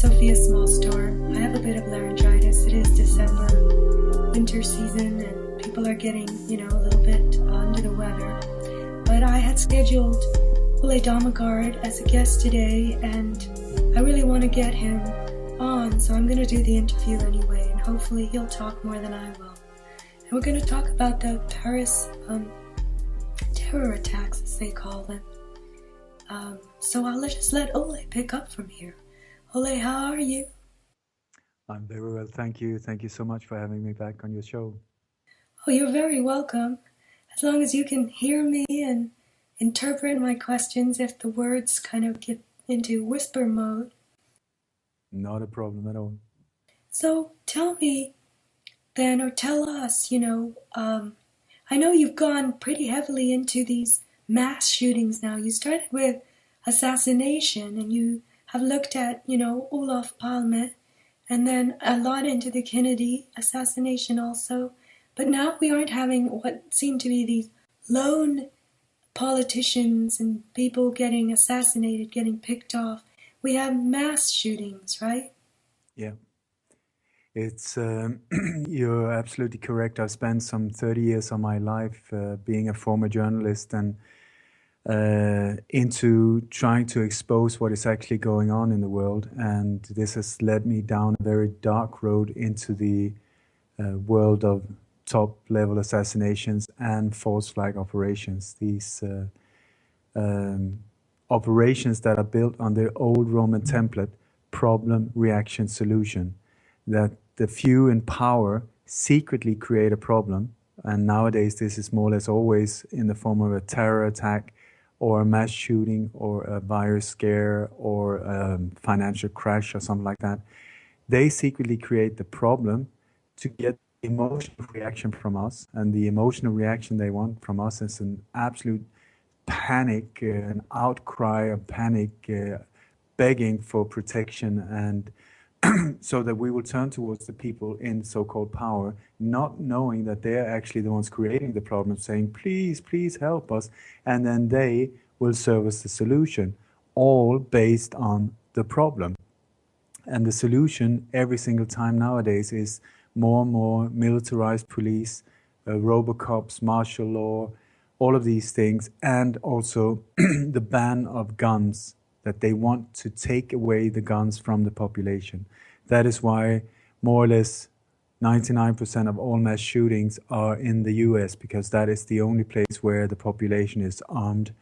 Sofia, Smallstorm. I have a bit of laryngitis. It is December, winter season, and people are getting, a little bit under the weather. But I had scheduled Ole Dammegard as a guest today, and I really want to get him on, so I'm going to do the interview anyway, and hopefully he'll talk more than I will. And we're going to talk about the Paris terror attacks, as they call them. So I'll just let Ole pick up from here. Ole, how are you? I'm very well, thank you. Thank you so much for having me back on your show. Oh, you're very welcome. As long as you can hear me and interpret my questions if the words kind of get into whisper mode. Not a problem at all. So tell me then, or tell us, I know you've gone pretty heavily into these mass shootings now. You started with Assassination, and you have looked at, Olof Palme, and then a lot into the Kennedy assassination also. But now we aren't having what seem to be these lone politicians and people getting assassinated, getting picked off. We have mass shootings, right? Yeah, it's you're absolutely correct. I've spent some 30 years of my life being a former journalist and into trying to expose what is actually going on in the world. And this has led me down a very dark road into the world of top-level assassinations and false flag operations. These operations that are built on the old Roman template, problem, reaction, solution, that the few in power secretly create a problem. And nowadays this is more or less always in the form of a terror attack or a mass shooting or a virus scare or a financial crash or something like that. They secretly create the problem to get emotional reaction from us, and the emotional reaction they want from us is an absolute panic, an outcry of panic, begging for protection, and so that we will turn towards the people in so-called power, not knowing that they're actually the ones creating the problem, saying, please, please help us, and then they will serve as the solution, all based on the problem. And the solution every single time nowadays is more and more militarized police, robocops, martial law, all of these things, and also the ban of guns, that they want to take away the guns from the population. That is why more or less 99% of all mass shootings are in the US, because that is the only place where the population is armed.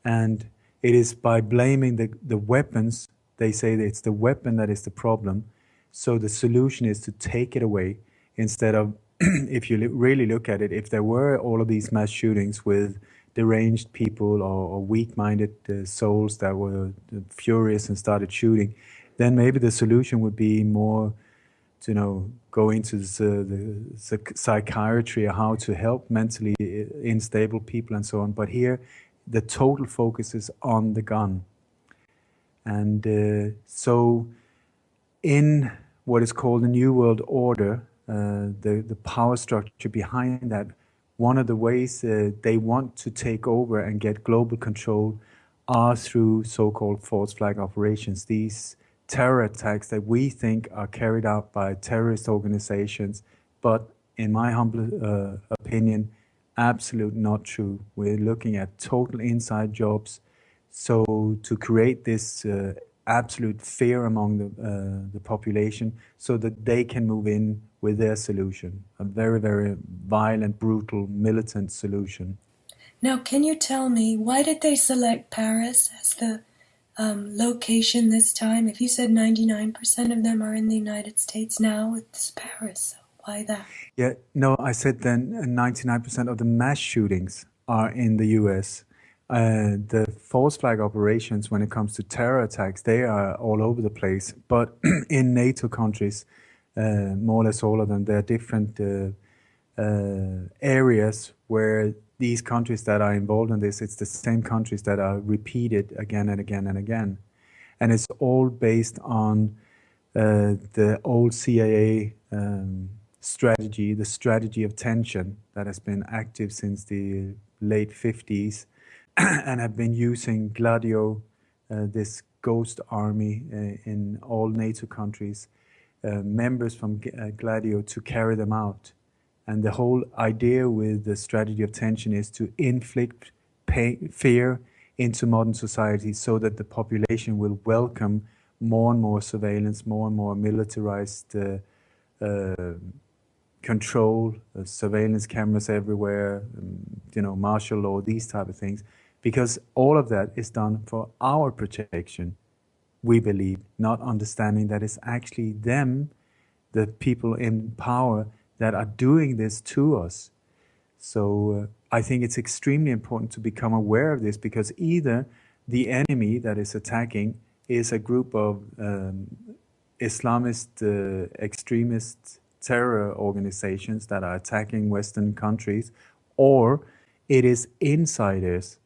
And it is by blaming the weapons, they say that it's the weapon that is the problem. So the solution is to take it away, instead of, if you really look at it, if there were all of these mass shootings with deranged people or weak-minded souls that were furious and started shooting, then maybe the solution would be more to go into the psychiatry, or how to help mentally unstable people and so on. But here, the total focus is on the gun. And so in what is called the New World Order, the power structure behind that, one of the ways they want to take over and get global control are through so-called false flag operations. These terror attacks that we think are carried out by terrorist organizations, but in my humble opinion, absolutely not true. We're looking at total inside jobs. So to create this absolute fear among the population, so that they can move in with their solution, a very, very violent, brutal, militant solution. Now, can you tell me, why did they select Paris as the location this time? If you said 99% of them are in the United States now, it's Paris. So why that? Yeah, no, I said then 99% of the mass shootings are in the US. The false flag operations, when it comes to terror attacks, they are all over the place. But in NATO countries, more or less all of them, there are different areas where these countries that are involved in this, it's the same countries that are repeated again and again and again. And it's all based on the old CIA strategy, the strategy of tension that has been active since the late 50s and have been using Gladio, this ghost army in all NATO countries, members from Gladio to carry them out. And the whole idea with the strategy of tension is to inflict fear into modern society so that the population will welcome more and more surveillance, more and more militarized control, surveillance cameras everywhere, martial law, these type of things, because all of that is done for our protection, we believe, not understanding that it's actually them, the people in power, that are doing this to us. So I think it's extremely important to become aware of this, because either the enemy that is attacking is a group of Islamist, extremist terror organizations that are attacking Western countries, or it is insiders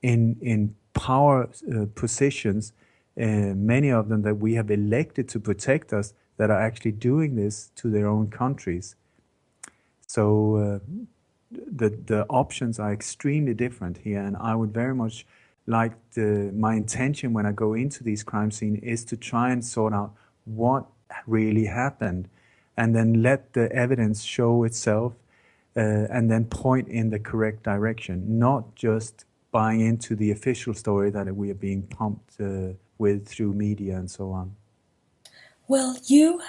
in power positions, many of them that we have elected to protect us, that are actually doing this to their own countries. So the options are extremely different here, and I would very much like my intention when I go into these crime scenes is to try and sort out what really happened, and then let the evidence show itself, and then point in the correct direction, not just buying into the official story that we are being pumped with through media and so on. Well, you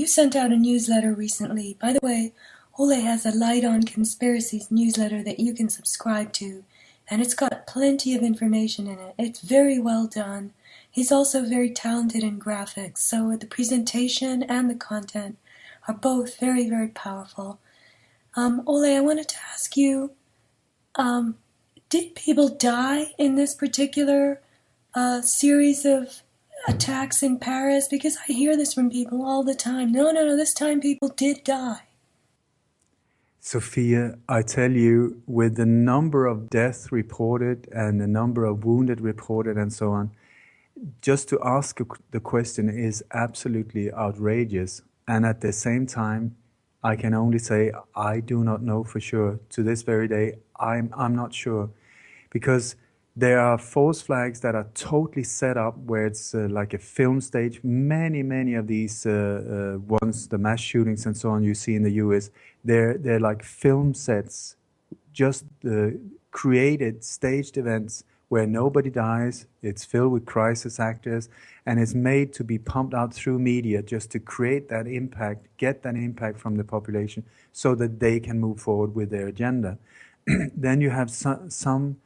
sent out a newsletter recently. By the way, Ole has a Light on Conspiracies newsletter that you can subscribe to, and it's got plenty of information in it. It's very well done. He's also very talented in graphics, so the presentation and the content are both very, very powerful. Ole, I wanted to ask you, did people die in this particular series of attacks in Paris? Because I hear this from people all the time. No, this time people did die. Sofia, I tell you, with the number of deaths reported and the number of wounded reported and so on, just to ask the question is absolutely outrageous. And at the same time, I can only say I do not know for sure. To this very day, I'm not sure. Because there are false flags that are totally set up where it's like a film stage. Many of these ones, the mass shootings and so on you see in the US, they're like film sets, just created, staged events where nobody dies. It's filled with crisis actors, and it's made to be pumped out through media just to create that impact, get that impact from the population so that they can move forward with their agenda. Then you have some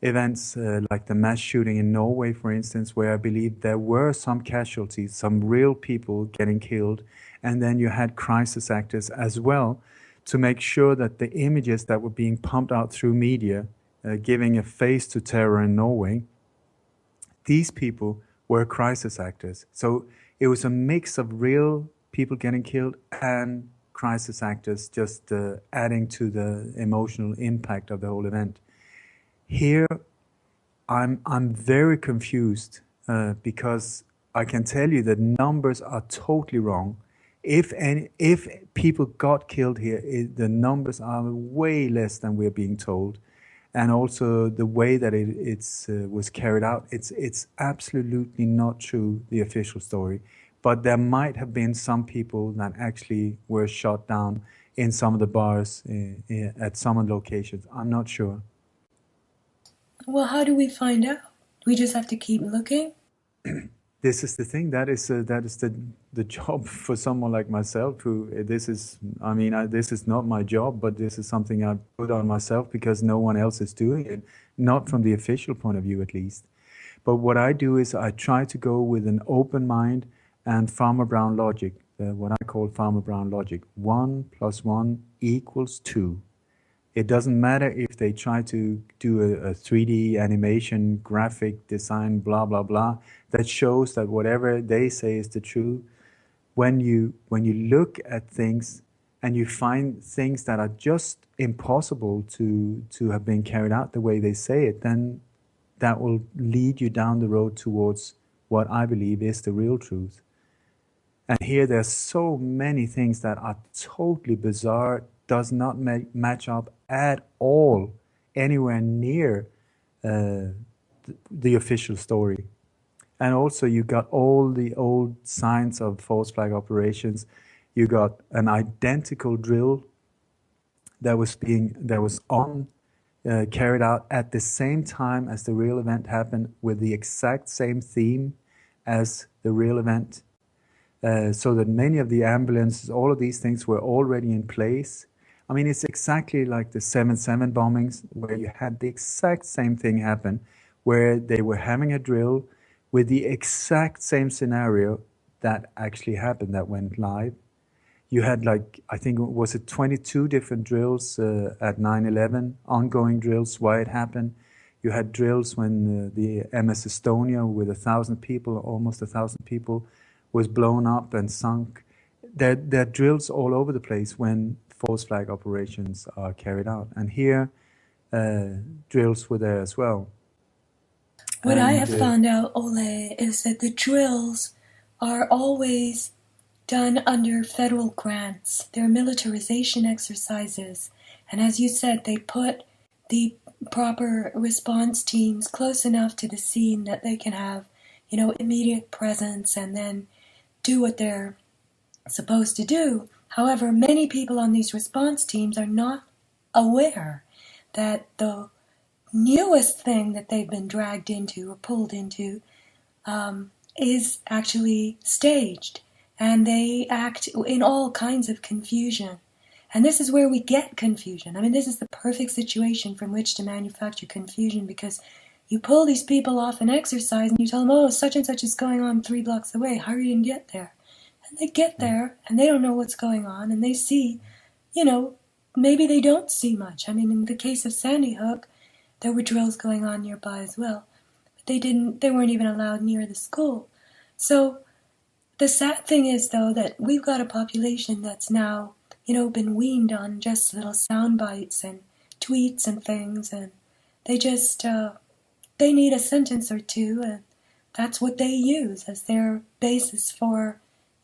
events like the mass shooting in Norway, for instance, where I believe there were some casualties, some real people getting killed, and then you had crisis actors as well to make sure that the images that were being pumped out through media, giving a face to terror in Norway, these people were crisis actors. So it was a mix of real people getting killed and crisis actors, just adding to the emotional impact of the whole event. Here, I'm very confused because I can tell you that numbers are totally wrong. If people got killed here, the numbers are way less than we're being told, and also the way that it was carried out, it's absolutely not true, the official story. But there might have been some people that actually were shot down in some of the bars at some of the locations. I'm not sure. Well, how do we find out? We just have to keep looking? This is the thing. That is the job for someone like myself. This is not my job, but this is something I put on myself because no one else is doing it, not from the official point of view, at least. But what I do is I try to go with an open mind and Farmer Brown logic. What I call Farmer Brown logic: 1 + 1 = 2. It doesn't matter if they try to do a 3D animation, graphic design, blah, blah, blah, that shows that whatever they say is the truth. When you look at things and you find things that are just impossible to have been carried out the way they say it, then that will lead you down the road towards what I believe is the real truth. And here there's so many things that are totally bizarre, does not match up at all anywhere near the official story. And also you got all the old signs of false flag operations. You got an identical drill that was carried out at the same time as the real event happened, with the exact same theme as the real event. So that many of the ambulances, all of these things were already in place. I mean, it's exactly like the 7/7 bombings, where you had the exact same thing happen, where they were having a drill with the exact same scenario that actually happened, that went live. You had, like, I think, was it 22 different drills at 9/11, ongoing drills, why it happened. You had drills when the MS Estonia with 1,000 people, almost 1,000 people, was blown up and sunk. There are drills all over the place when false flag operations are carried out. And here, drills were there as well. What I have found out, Ole, is that the drills are always done under federal grants. They're militarization exercises. And as you said, they put the proper response teams close enough to the scene that they can have, immediate presence and then do what they're supposed to do. However, many people on these response teams are not aware that the newest thing that they've been dragged into or pulled into is actually staged, and they act in all kinds of confusion. And this is where we get confusion. I mean, this is the perfect situation from which to manufacture confusion, because you pull these people off an exercise and you tell them, oh, such and such is going on 3 blocks away. How are you going to get there? And they get there and they don't know what's going on, and they see, maybe they don't see much. I mean, in the case of Sandy Hook, there were drills going on nearby as well. But they weren't even allowed near the school. So the sad thing is, though, that we've got a population that's now, been weaned on just little sound bites and tweets and things, and they just, they need a sentence or two, and that's what they use as their basis for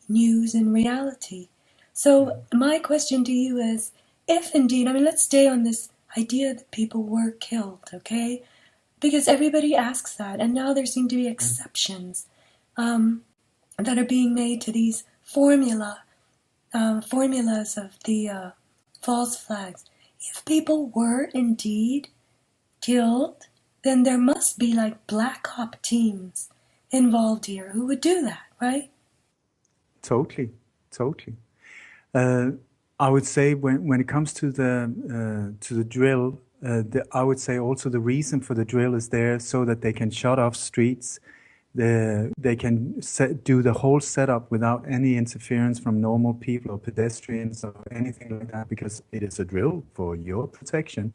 news and reality. So my question to you is, if indeed, let's stay on this idea that people were killed, okay? Because everybody asks that, and now there seem to be exceptions that are being made to these formulas of the false flags. If people were indeed killed, then there must be like black op teams involved here who would do that, right? Totally. I would say when it comes to the drill, I would say also the reason for the drill is there so that they can shut off streets. They can do the whole setup without any interference from normal people or pedestrians or anything like that, because it is a drill for your protection.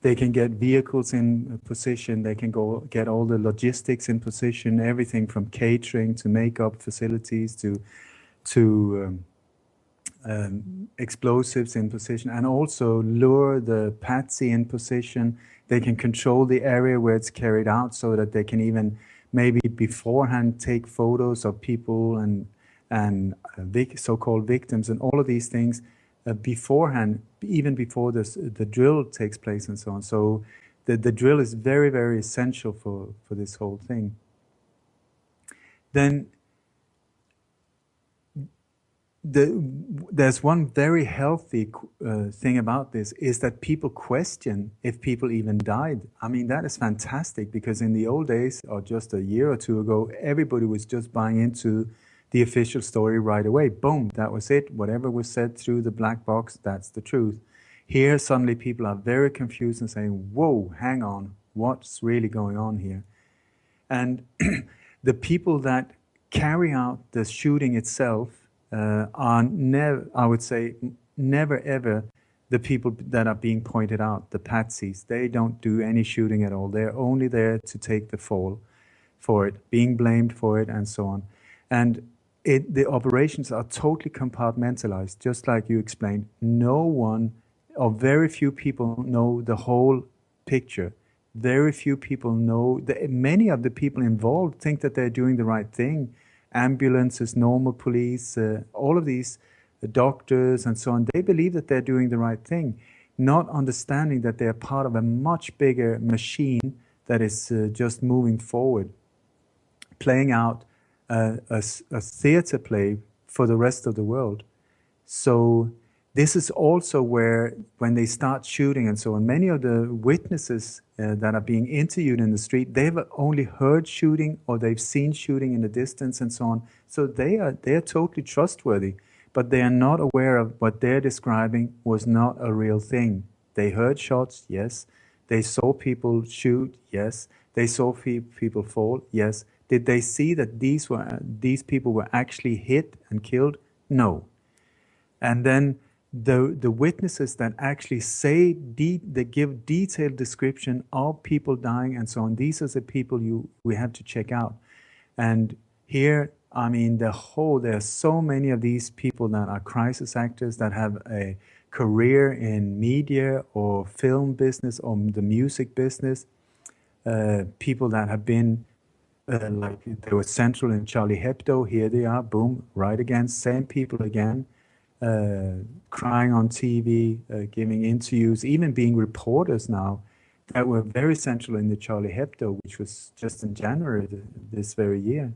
They can get vehicles in position. They can get all the logistics in position, everything from catering to makeup facilities to explosives in position, and also lure the patsy in position. They can control the area where it's carried out so that they can even maybe beforehand take photos of people and so-called victims and all of these things beforehand, even before the drill takes place and so on. So the drill is very, very essential for this whole thing. Then there's one very healthy thing about this, is that people question if people even died. I mean, that is fantastic, because in the old days, or just a year or two ago, everybody was just buying into the official story right away. Boom, that was it. Whatever was said through the black box, that's the truth. Here, suddenly people are very confused and saying, whoa, hang on, what's really going on here? And the people that carry out the shooting itself are never, I would say, never ever the people that are being pointed out, the patsies. They don't do any shooting at all. They're only there to take the fall for it, being blamed for it, and so on. And the operations are totally compartmentalized, just like you explained. No one, or very few people, know the whole picture. Very few people know. Many of the people involved think that they're doing the right thing. Ambulances, normal police, all of these doctors and so on, they believe that they're doing the right thing, not understanding that they're part of a much bigger machine that is just moving forward playing out a theater play for the rest of the world. So this is also where, when they start shooting and so on, many of the witnesses that are being interviewed in the street, they've only heard shooting or they've seen shooting in the distance and so on. So they are totally trustworthy, but they are not aware of what they're describing was not a real thing. They heard shots, yes. They saw people shoot, yes. They saw people fall, yes. Did they see that these people were actually hit and killed? No. And then the witnesses that actually say they give detailed description of people dying and so on, these are the people we have to check out. And here, I mean, there are so many of these people that are crisis actors that have a career in media or film business or the music business, people that have been like they were central in Charlie Hebdo, here they are, boom, right again, same people again, crying on TV, giving interviews, even being reporters now that were very central in the Charlie Hebdo, which was just in January this very year.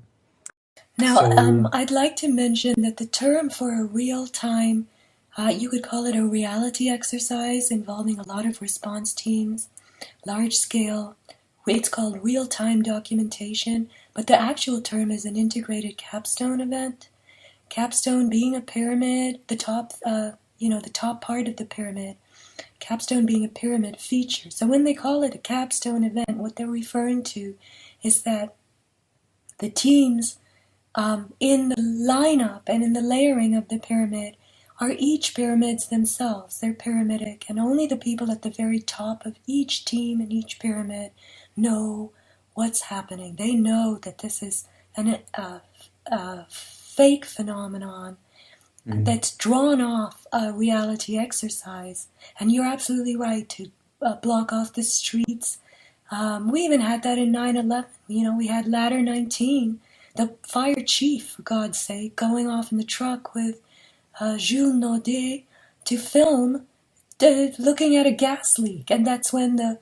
Now, I'd like to mention that the term for a real-time, you could call it a reality exercise involving a lot of response teams, large-scale. It's called real-time documentation, but the actual term is an integrated capstone event. Capstone being a pyramid, the top part of the pyramid. Capstone being a pyramid feature. So when they call it a capstone event, what they're referring to is that the teams in the lineup and in the layering of the pyramid are each pyramids themselves. They're pyramidic, and only the people at the very top of each team and each pyramid know what's happening. They know that this is a fake phenomenon that's drawn off a reality exercise. And you're absolutely right to block off the streets. We even had that in 9/11. We had Ladder 19, the fire chief, for God's sake, going off in the truck with Jules Naudet to film looking at a gas leak. And that's when the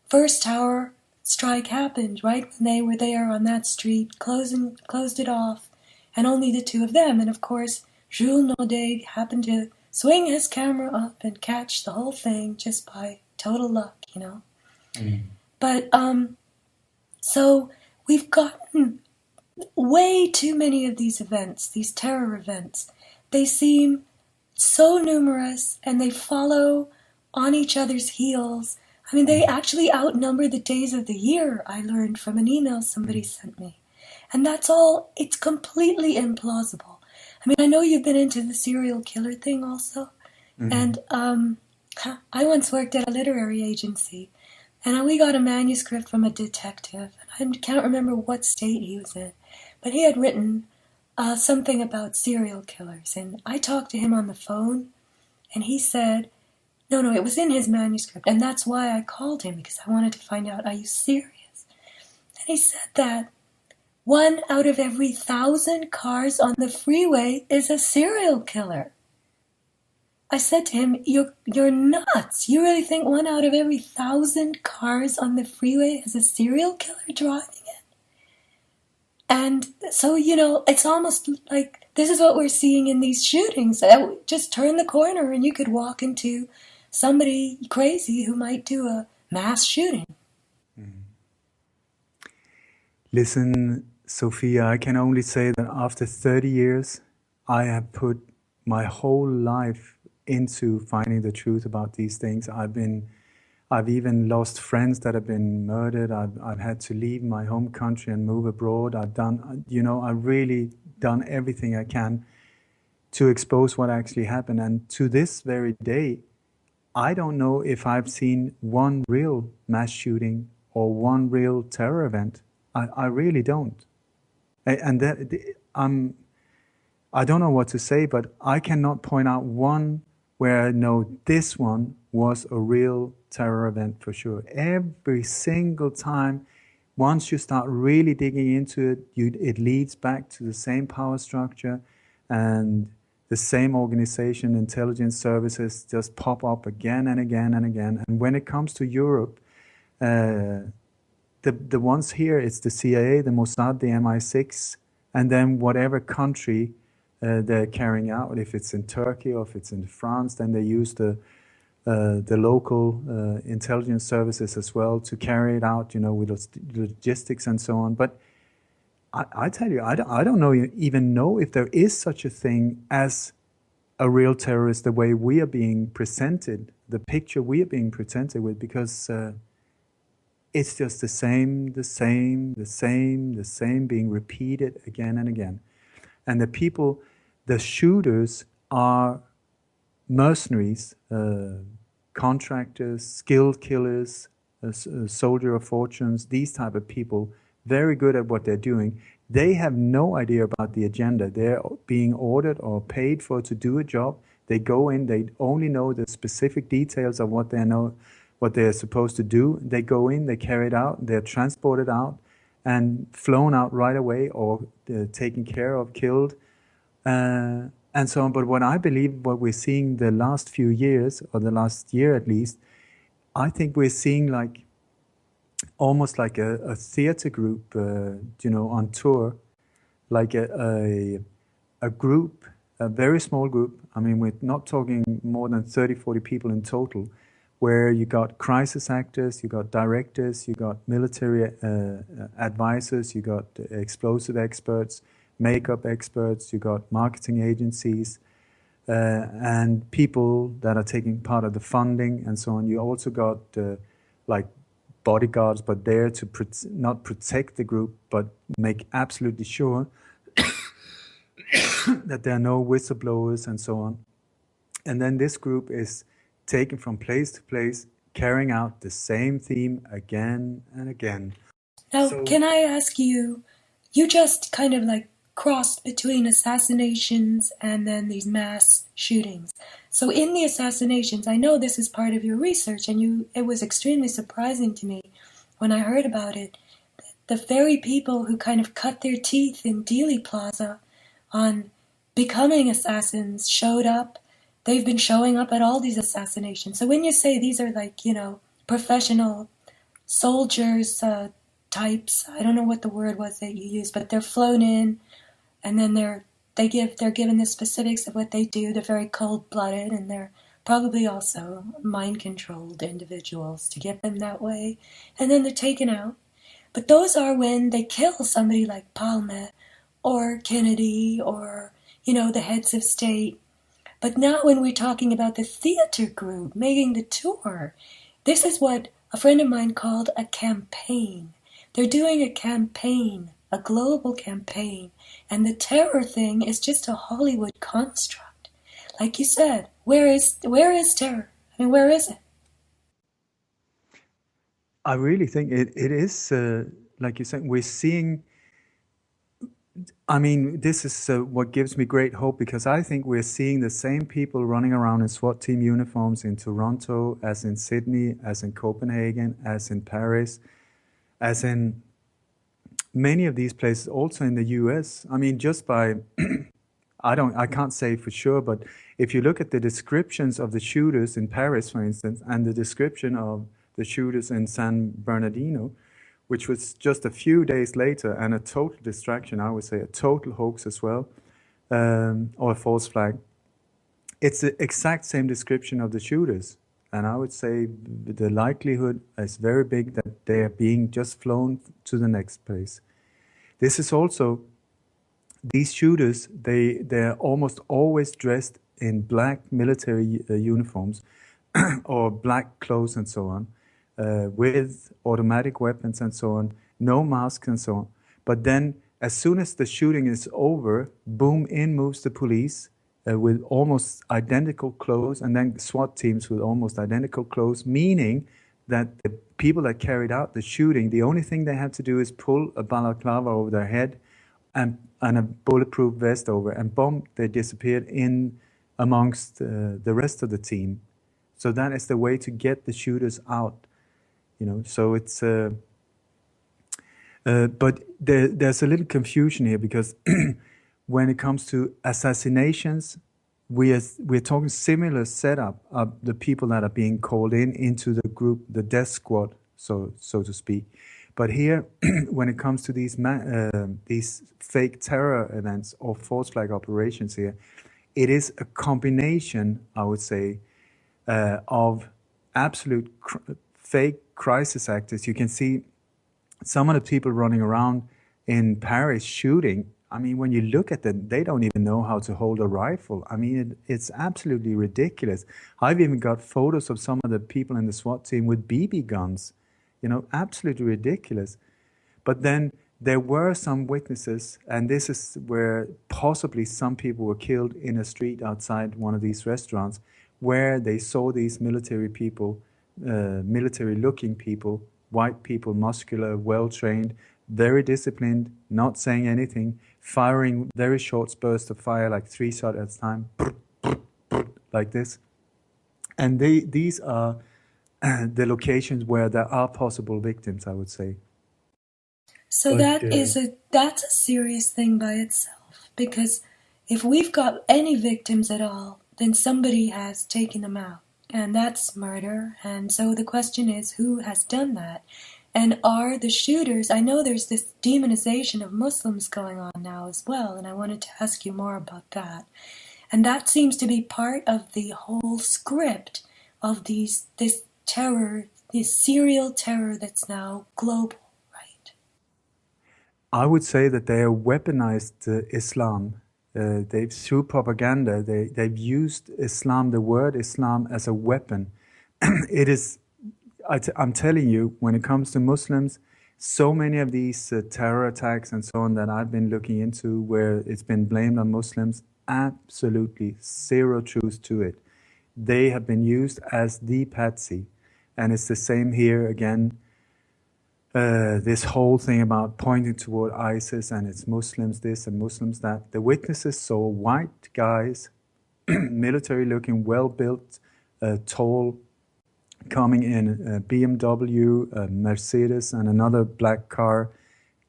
first tower strike happened, right when they were there on that street, closed it off, and only the two of them. And of course, Jules Naudet happened to swing his camera up and catch the whole thing just by total luck, But, so we've gotten way too many of these events, these terror events. They seem so numerous and they follow on each other's heels. I mean, they actually outnumber the days of the year, I learned from an email somebody sent me. And that's all, it's completely implausible. I mean, I know you've been into the serial killer thing also. And I once worked at a literary agency, and we got a manuscript from a detective. I can't remember what state he was in, but he had written something about serial killers. And I talked to him on the phone, and he said, no, it was in his manuscript. And that's why I called him, because I wanted to find out, are you serious? And he said that 1 out of every 1,000 cars on the freeway is a serial killer. I said to him, you're nuts. You really think 1 out of every 1,000 cars on the freeway is a serial killer driving it? And so, it's almost like this is what we're seeing in these shootings. Just turn the corner and you could walk into somebody crazy who might do a mass shooting. Listen, Sofia, I can only say that after 30 years, I have put my whole life into finding the truth about these things. I've even lost friends that have been murdered. I've had to leave my home country and move abroad. I've really done everything I can to expose what actually happened. And to this very day, I don't know if I've seen one real mass shooting or one real terror event. I really don't. And I don't know what to say, but I cannot point out one where I know this one was a real terror event for sure. Every single time, once you start really digging into it, it leads back to the same power structure and the same organization, intelligence services just pop up again and again and again. And when it comes to Europe, the ones here, it's the CIA, the Mossad, the MI6, and then whatever country they're carrying out. If it's in Turkey or if it's in France, then they use the local intelligence services as well to carry it out, with logistics and so on. But I tell you, I don't even know if there is such a thing as a real terrorist the way we are being presented, the picture we are being presented with, because it's just the same being repeated again and again. And the people, the shooters are mercenaries, contractors, skilled killers, soldier of fortunes, these type of people, very good at what they're doing. They have no idea about the agenda. They're being ordered or paid for to do a job. They go in, they only know the specific details of what they're supposed to do. They go in, they carry it out, they're transported out and flown out right away, or taken care of, killed, and so on. But what I believe, what we're seeing the last few years, or the last year at least, I think we're seeing almost like a theater group, on tour, like a group, a very small group. I mean, we're not talking more than 30, 40 people in total, where you got crisis actors, you got directors, you got military advisors, you got explosive experts, makeup experts, you got marketing agencies, and people that are taking part of the funding and so on. You also got bodyguards, but there to not protect the group, but make absolutely sure that there are no whistleblowers and so on. And then this group is taken from place to place, carrying out the same theme again and again. Now, can I ask you, you just kind of crossed between assassinations and then these mass shootings. So in the assassinations, I know this is part of your research, and it was extremely surprising to me when I heard about it. The very people who kind of cut their teeth in Dealey Plaza on becoming assassins showed up. They've been showing up at all these assassinations. So when you say these are professional soldiers types, I don't know what the word was that you used, but they're flown in, and then they're given the specifics of what they do. They're very cold-blooded, and they're probably also mind-controlled individuals to get them that way. And then they're taken out. But those are when they kill somebody like Palme or Kennedy or, the heads of state. But not when we're talking about the theater group making the tour. This is what a friend of mine called a campaign. They're doing a campaign, a global campaign, and the terror thing is just a Hollywood construct. Like you said, where is terror? I mean, where is it? I really think it is, like you said, we're seeing, I mean, this is what gives me great hope, because I think we're seeing the same people running around in SWAT team uniforms in Toronto, as in Sydney, as in Copenhagen, as in Paris, as in many of these places, also in the US. I mean, just by, I can't say for sure, but if you look at the descriptions of the shooters in Paris, for instance, and the description of the shooters in San Bernardino, which was just a few days later, and a total distraction, I would say, a total hoax as well, or a false flag. It's the exact same description of the shooters. And I would say the likelihood is very big that they are being just flown to the next place. This is also, these shooters, they're almost always dressed in black military uniforms or black clothes and so on, with automatic weapons and so on, no masks and so on. But then as soon as the shooting is over, boom, in moves the police, with almost identical clothes, and then SWAT teams with almost identical clothes, meaning that the people that carried out the shooting, the only thing they had to do is pull a balaclava over their head and a bulletproof vest over, and boom, they disappeared in amongst the rest of the team. So that is the way to get the shooters out, So it's, but there's a little confusion here, because when it comes to assassinations, we're talking similar setup of the people that are being called into the group, the death squad, so to speak. But here, when it comes to these fake terror events or false flag operations here, it is a combination, I would say, of absolute fake crisis actors. You can see some of the people running around in Paris shooting. I mean, when you look at them, they don't even know how to hold a rifle. I mean, it's absolutely ridiculous. I've even got photos of some of the people in the SWAT team with BB guns. You know, absolutely ridiculous. But then there were some witnesses, and this is where possibly some people were killed in a street outside one of these restaurants, where they saw these military people, military-looking people, white people, muscular, well-trained, very disciplined, not saying anything, firing very short bursts of fire, like 3 shots at a time, like this. And these are the locations where there are possible victims, I would say. So that's a serious thing by itself, because if we've got any victims at all, then somebody has taken them out, and that's murder. And so the question is, who has done that? And are the shooters, I know there's this demonization of Muslims going on now as well, and I wanted to ask you more about that. And that seems to be part of the whole script of this terror, this serial terror that's now global, right? I would say that they have weaponized Islam. Through propaganda, they've used Islam, the word Islam, as a weapon. It is, I'm telling you, when it comes to Muslims, so many of these terror attacks and so on that I've been looking into where it's been blamed on Muslims, absolutely zero truth to it. They have been used as the patsy. And it's the same here again. This whole thing about pointing toward ISIS and it's Muslims this and Muslims that. The witnesses saw white guys, military looking, well built, tall, coming in a BMW, a Mercedes and another black car,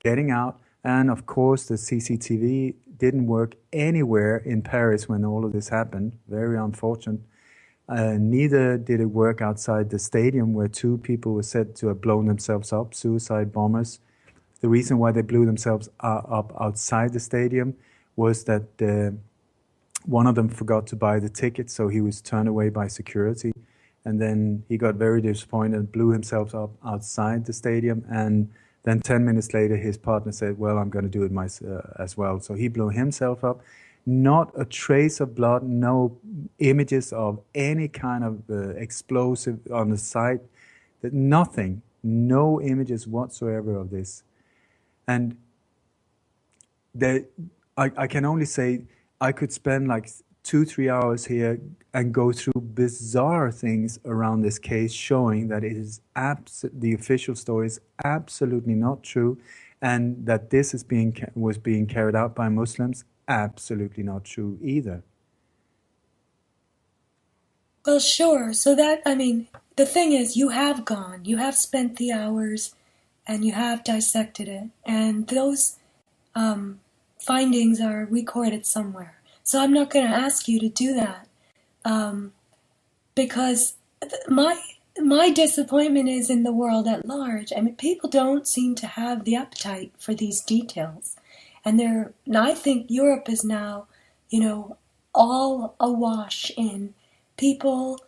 getting out. And of course the CCTV didn't work anywhere in Paris when all of this happened. Very unfortunate. Neither did it work outside the stadium where 2 people were said to have blown themselves up, suicide bombers. The reason why they blew themselves up outside the stadium was that one of them forgot to buy the ticket, so he was turned away by security. And then he got very disappointed, blew himself up outside the stadium. And then 10 minutes later, his partner said, well, I'm going to do it as well. So he blew himself up. Not a trace of blood, no images of any kind of explosive on the site, nothing, no images whatsoever of this. And I can only say I could spend like 2-3 hours here and go through bizarre things around this case, showing that it is the official story is absolutely not true, and that this was being carried out by Muslims. Absolutely not true either. Well, sure. So that, I mean, the thing is, you have spent the hours, and you have dissected it, and those findings are recorded somewhere. So I'm not going to ask you to do that, because my disappointment is in the world at large. I mean, people don't seem to have the appetite for these details. And I think Europe is now, all awash in people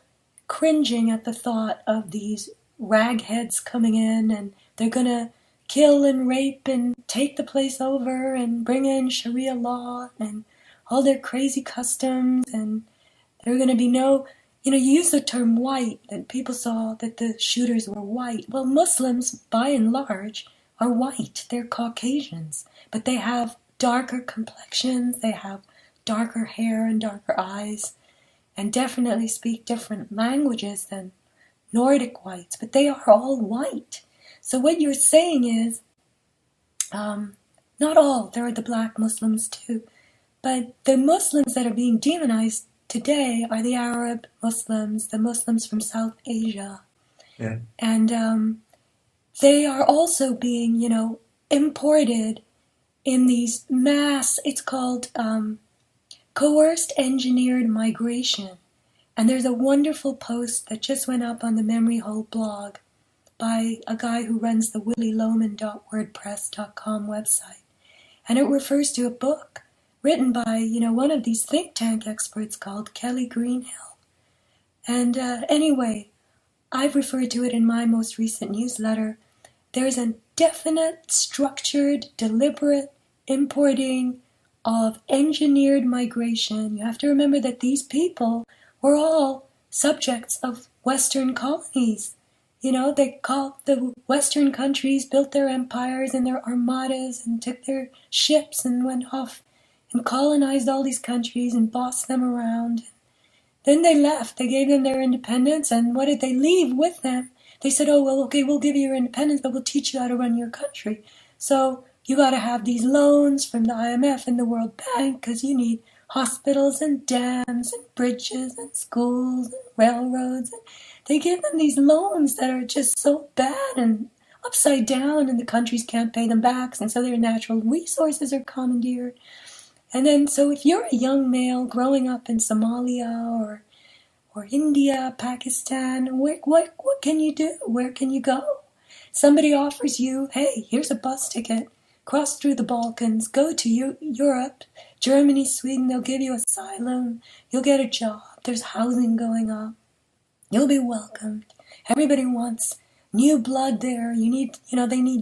cringing at the thought of these ragheads coming in, and they're going to kill and rape and take the place over and bring in Sharia law and all their crazy customs, and there are going to be no, you use the term white, that people saw that the shooters were white. Well, Muslims, by and large, are white. They're Caucasians. But they have darker complexions, they have darker hair and darker eyes, and definitely speak different languages than Nordic whites, but they are all white. So what you're saying is, not all, there are the black Muslims too, but the Muslims that are being demonized today are the Arab Muslims, the Muslims from South Asia. Yeah. And they are also being, imported in these it's called coerced engineered migration. And there's a wonderful post that just went up on the Memory Hole blog by a guy who runs the willyloman.wordpress.com website. And it refers to a book written by, one of these think tank experts called Kelly Greenhill. And anyway, I've referred to it in my most recent newsletter. There's a definite, structured, deliberate importing of engineered migration. You have to remember that these people were all subjects of Western colonies. They called the Western countries, built their empires and their armadas and took their ships and went off and colonized all these countries and bossed them around. Then they left. They gave them their independence, and what did they leave with them? They said, oh, well, okay, we'll give you your independence, but we'll teach you how to run your country. So you got to have these loans from the IMF and the World Bank because you need hospitals and dams and bridges and schools and railroads. And they give them these loans that are just so bad and upside down, and the countries can't pay them back, and so their natural resources are commandeered. And then, so if you're a young male growing up in Somalia or India, Pakistan, what can you do? Where can you go? Somebody offers you, hey, here's a bus ticket, cross through the Balkans, go to Europe, Germany, Sweden, they'll give you asylum, you'll get a job, there's housing going up, you'll be welcomed. Everybody wants new blood there. They need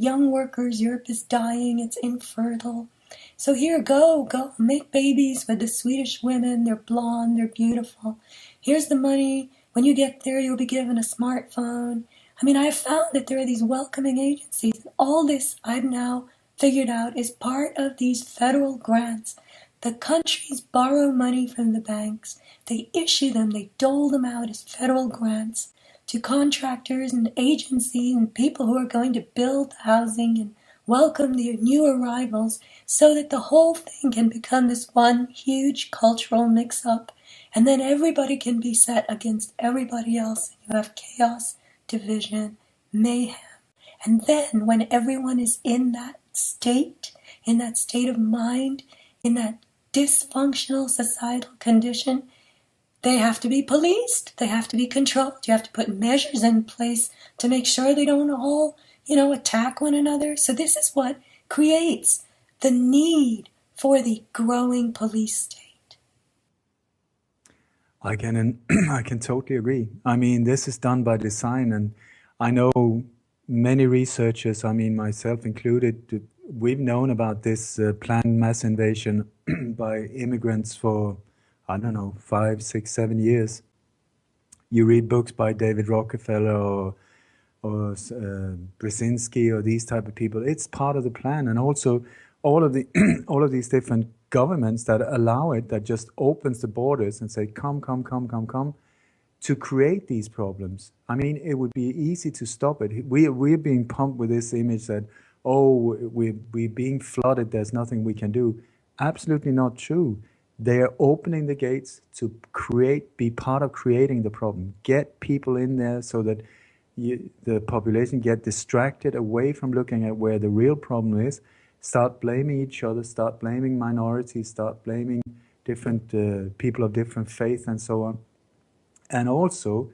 young workers. Europe is dying, it's infertile. So here, go, make babies with the Swedish women. They're blonde, they're beautiful. Here's the money. When you get there, you'll be given a smartphone. I found that there are these welcoming agencies. All this I've now figured out is part of these federal grants. The countries borrow money from the banks. They issue them, they dole them out as federal grants to contractors and agencies and people who are going to build housing and welcome the new arrivals, so that the whole thing can become this one huge cultural mix-up, and then everybody can be set against everybody else. You have chaos, division, mayhem. And then when everyone is in that state of mind, in that dysfunctional societal condition, they have to be policed, they have to be controlled, you have to put measures in place to make sure they don't all attack one another. So this is what creates the need for the growing police state. I can totally agree. This is done by design, and I know many researchers, myself included, we've known about this planned mass invasion by immigrants for, 5, 6, 7 years. You read books by David Rockefeller or Brzezinski or these type of people. It's part of the plan, and also all of these different governments that allow it, that just opens the borders and say come to create these problems. It would be easy to stop it. We're being pumped with this image that we're being flooded, there's nothing we can do. Absolutely not true. They are opening the gates to be part of creating the problem, get people in there so that the population get distracted away from looking at where the real problem is, start blaming each other, start blaming minorities, start blaming different people of different faith and so on. And also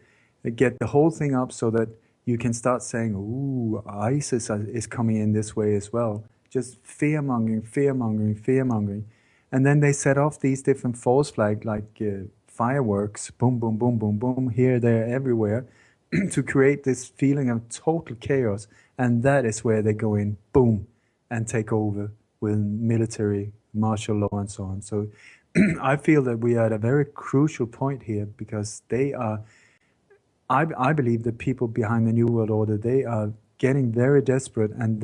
get the whole thing up so that you can start saying, ooh, ISIS is coming in this way as well. Just fear-mongering. And then they set off these different false flags like fireworks, boom, boom, boom, boom, boom, here, there, everywhere, to create this feeling of total chaos. And that is where they go in, boom, and take over with military, martial law and so on. So I feel that we are at a very crucial point here, because they are, I believe the people behind the New World Order, they are getting very desperate, and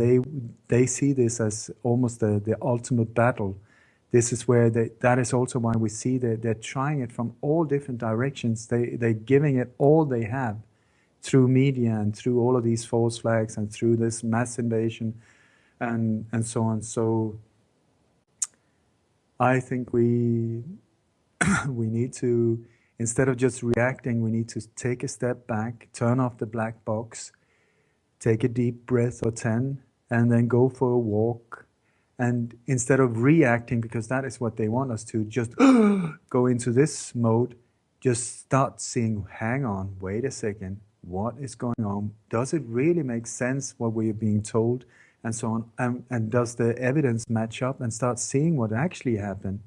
they see this as almost the ultimate battle. This is where that is also why we see that they're trying it from all different directions. They're giving it all they have through media and through all of these false flags and through this mass invasion and so on. So I think we need to, instead of just reacting, we need to take a step back, turn off the black box, take a deep breath or 10, and then go for a walk. And instead of reacting, because that is what they want us to, just go into this mode, just start seeing, hang on, wait a second, what is going on? Does it really make sense what we are being told? And so on. And does the evidence match up, and start seeing what actually happened?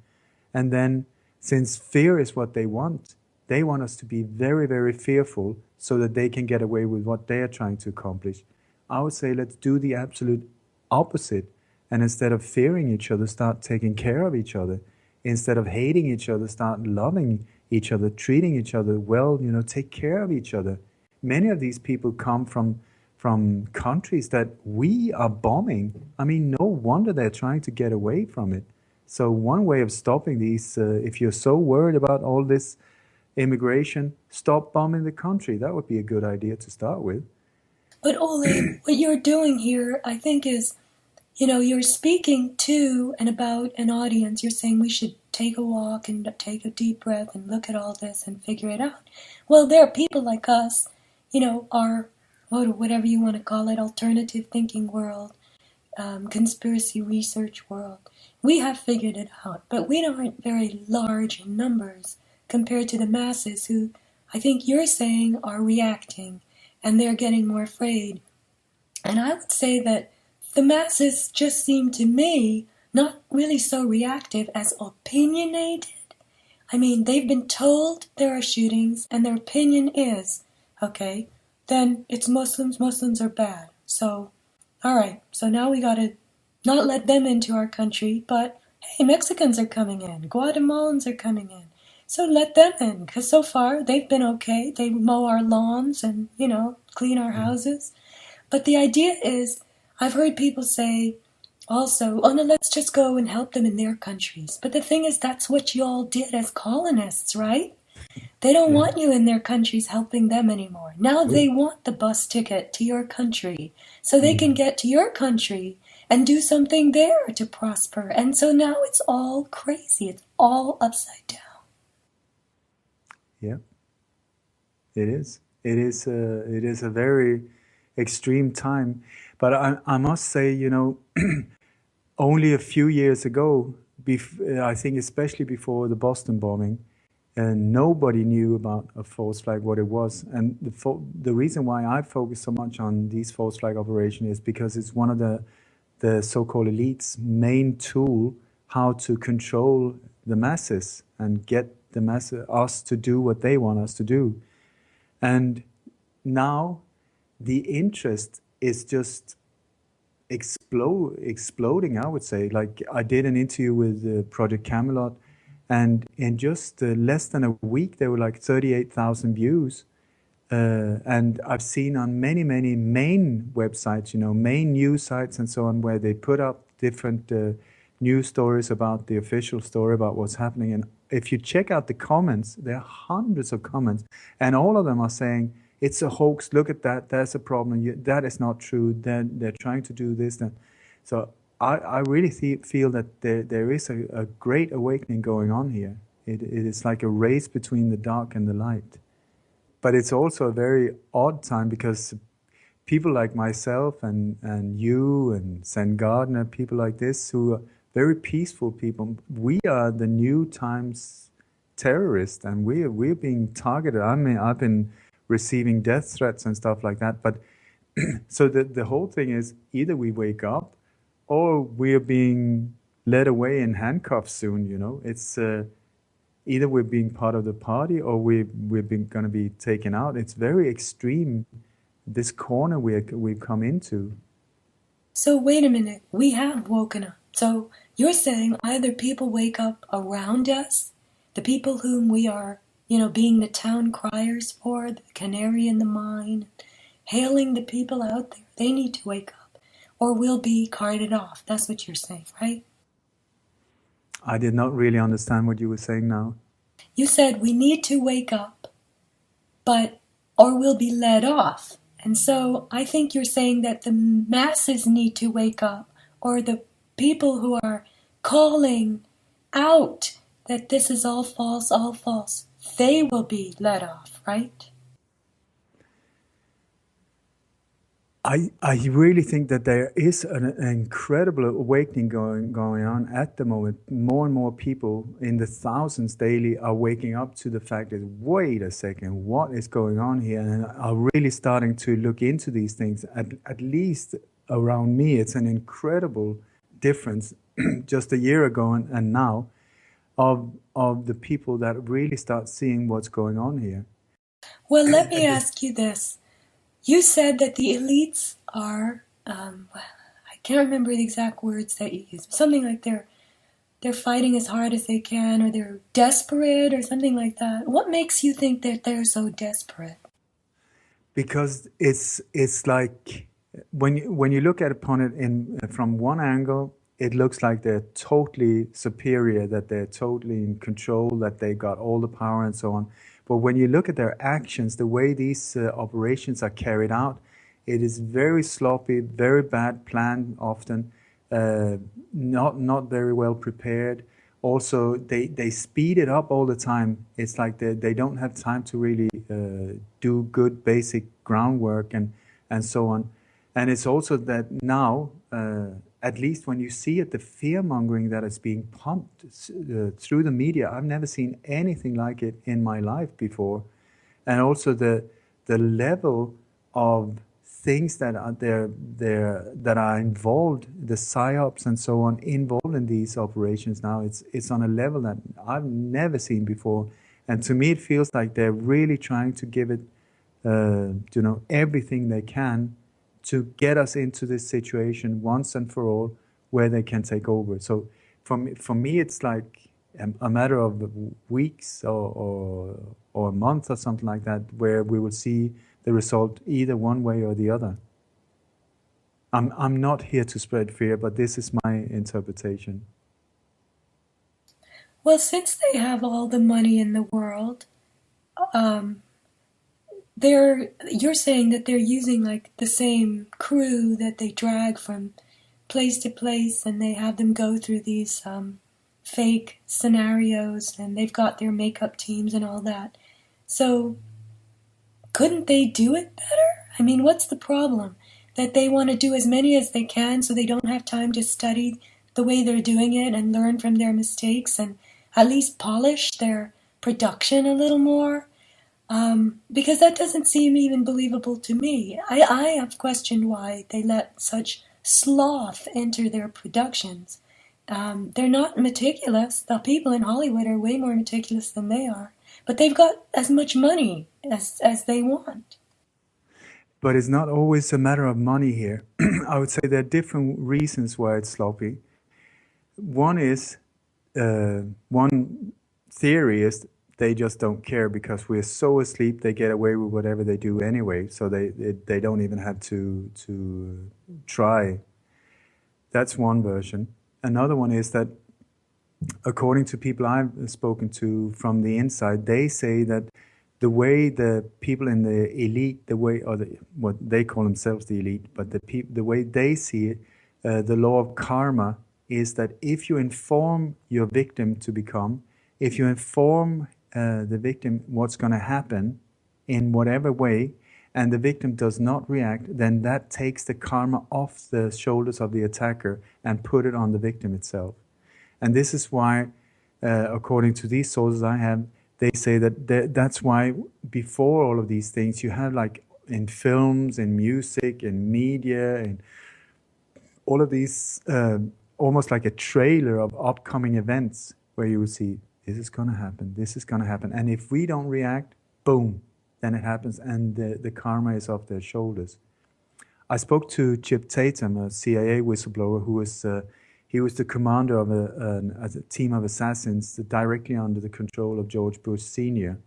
And then, since fear is what they want us to be very, very fearful so that they can get away with what they are trying to accomplish. I would say let's do the absolute opposite. And instead of fearing each other, start taking care of each other. Instead of hating each other, start loving each other, treating each other well, take care of each other. Many of these people come from countries that we are bombing. I mean, no wonder they're trying to get away from it. So one way of stopping these, if you're so worried about all this immigration, stop bombing the country. That would be a good idea to start with. But Ole, what you're doing here, I think, is, you're speaking to and about an audience. You're saying we should take a walk and take a deep breath and look at all this and figure it out. Well, there are people like us, our, whatever you want to call it, alternative thinking world, conspiracy research world. We have figured it out, but we aren't very large in numbers compared to the masses who, I think you're saying, are reacting, and they're getting more afraid. And I would say that the masses just seem to me not really so reactive as opinionated. I mean, they've been told there are shootings, and their opinion is, okay, then it's Muslims, Muslims are bad. So, all right, so now we gotta not let them into our country, but hey, Mexicans are coming in, Guatemalans are coming in. So let them in, because so far they've been okay. They mow our lawns and, clean our houses. But the idea is, I've heard people say also, oh no, let's just go and help them in their countries. But the thing is, that's what you all did as colonists, right? They don't want you in their countries helping them anymore. Now they want the bus ticket to your country so they can get to your country and do something there to prosper. And so now it's all crazy. It's all upside down. Yeah, it is. It is a very extreme time. But I must say, only a few years ago, I think especially before the Boston bombing, nobody knew about a false flag, what it was. And the reason why I focus so much on these false flag operations is because it's one of the so-called elites' main tool how to control the masses and get us to do what they want us to do. And now the interest is just exploding, I would say. Like, I did an interview with Project Camelot, and in just less than a week, there were like 38,000 views. And I've seen on many, many main websites, main news sites and so on, where they put up different news stories about the official story about what's happening. And if you check out the comments, there are hundreds of comments, and all of them are saying, it's a hoax, look at that, there's a problem, that is not true, they're trying to do this. So I really feel that there is a great awakening going on here. It is like a race between the dark and the light. But it's also a very odd time, because people like myself and you and Zen Gardner, people like this, who are very peaceful people, we are the new times terrorists, and we're being targeted. I mean, I've been receiving death threats and stuff like that. But so the whole thing is, either we wake up or we're being led away in handcuffs soon. It's either we're being part of the party or we're going to be taken out. It's very extreme, this corner we've come into. So wait a minute, we have woken up. So you're saying either people wake up around us, the people whom we are, being the town criers for, the canary in the mine, hailing the people out there, they need to wake up, or we'll be carted off. That's what you're saying, right? I did not really understand what you were saying now. You said we need to wake up, or we'll be led off. And so I think you're saying that the masses need to wake up, or the people who are calling out that this is all false, they will be let off, right? I really think that there is an incredible awakening going on at the moment. More and more people in the thousands daily are waking up to the fact that, wait a second, what is going on here? And are really starting to look into these things. At least around me, it's an incredible difference just a year ago and now of the people that really start seeing what's going on here. Well, let me ask you this. You said that the elites are, I can't remember the exact words that you used. Something like they're fighting as hard as they can, or they're desperate, or something like that. What makes you think that they're so desperate? Because it's like when you look at upon it from one angle, it looks like they're totally superior, that they're totally in control, that they got all the power and so on. But when you look at their actions, the way these operations are carried out, it is very sloppy, very bad planned often, not very well prepared. Also, they speed it up all the time. It's like they don't have time to really do good basic groundwork and so on. And it's also that now, at least when you see it, the fear-mongering that is being pumped through the media, I've never seen anything like it in my life before. And also the level of things that are there that are involved, the psyops and so on, involved in these operations now, it's on a level that I've never seen before. And to me, it feels like they're really trying to give it, everything they can to get us into this situation once and for all, where they can take over. So for me, it's like a matter of weeks or a month or something like that, where we will see the result either one way or the other. I'm not here to spread fear, but this is my interpretation. Well, since they have all the money in the world, um, you're saying that they're using like the same crew that they drag from place to place, and they have them go through these fake scenarios, and they've got their makeup teams and all that. So couldn't they do it better? I mean, what's the problem? That they want to do as many as they can so they don't have time to study the way they're doing it and learn from their mistakes and at least polish their production a little more? Because that doesn't seem even believable to me. I have questioned why they let such sloth enter their productions. They're not meticulous. The people in Hollywood are way more meticulous than they are. But they've got as much money as they want. But it's not always a matter of money here. I would say there are different reasons why it's sloppy. One is, one theory is they just don't care because we're so asleep they get away with whatever they do anyway, so they don't even have to try. That's one version. Another one is that, according to people I've spoken to from the inside, they say that the way the people in the elite, what they call themselves the elite, but the way they see it, the law of karma is that if you inform your victim to become, if you inform the victim what's going to happen in whatever way, and the victim does not react, then that takes the karma off the shoulders of the attacker and put it on the victim itself. And this is why, according to these sources I have, they say that that's why before all of these things, you have like in films, in music, in media, and all of these, almost like a trailer of upcoming events where you will see, this is going to happen, this is going to happen. And if we don't react, boom, then it happens, and the karma is off their shoulders. I spoke to Chip Tatum, a CIA whistleblower, who was he was the commander of a team of assassins directly under the control of George Bush Sr.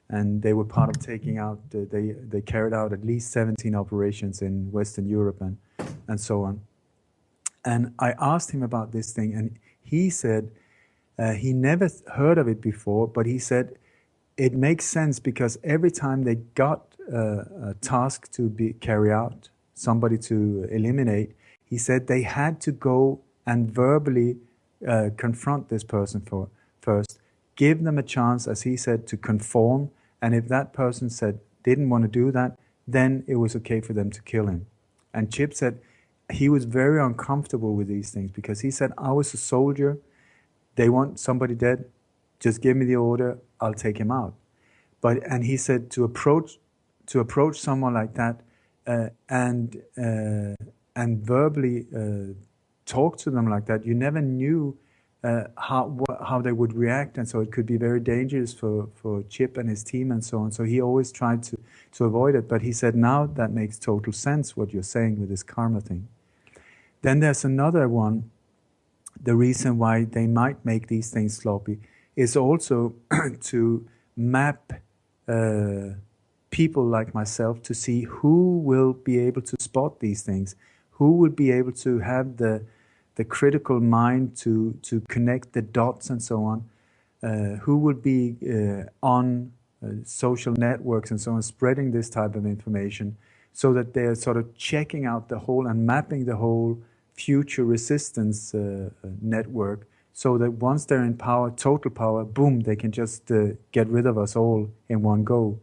And they were part of taking out, they carried out at least 17 operations in Western Europe and so on. And I asked him about this thing, and he said he never heard of it before, but he said it makes sense because every time they got a task to carry out, somebody to eliminate, he said they had to go and verbally confront this person first, give them a chance, as he said, to conform, and if that person didn't want to do that, then it was okay for them to kill him. And Chip said he was very uncomfortable with these things because he said, I was a soldier. They want somebody dead. Just give me the order. I'll take him out. And he said to approach someone like that and verbally talk to them like that, you never knew how they would react, and so it could be very dangerous for Chip and his team and so on. So he always tried to avoid it. But he said now that makes total sense what you're saying with this karma thing. Then there's another one. The reason why they might make these things sloppy is also to map people like myself to see who will be able to spot these things, who will be able to have the critical mind to connect the dots and so on, who will be on social networks and so on, spreading this type of information, so that they're sort of checking out the whole and mapping the whole future resistance network, so that once they're in power, total power, boom, they can just get rid of us all in one go.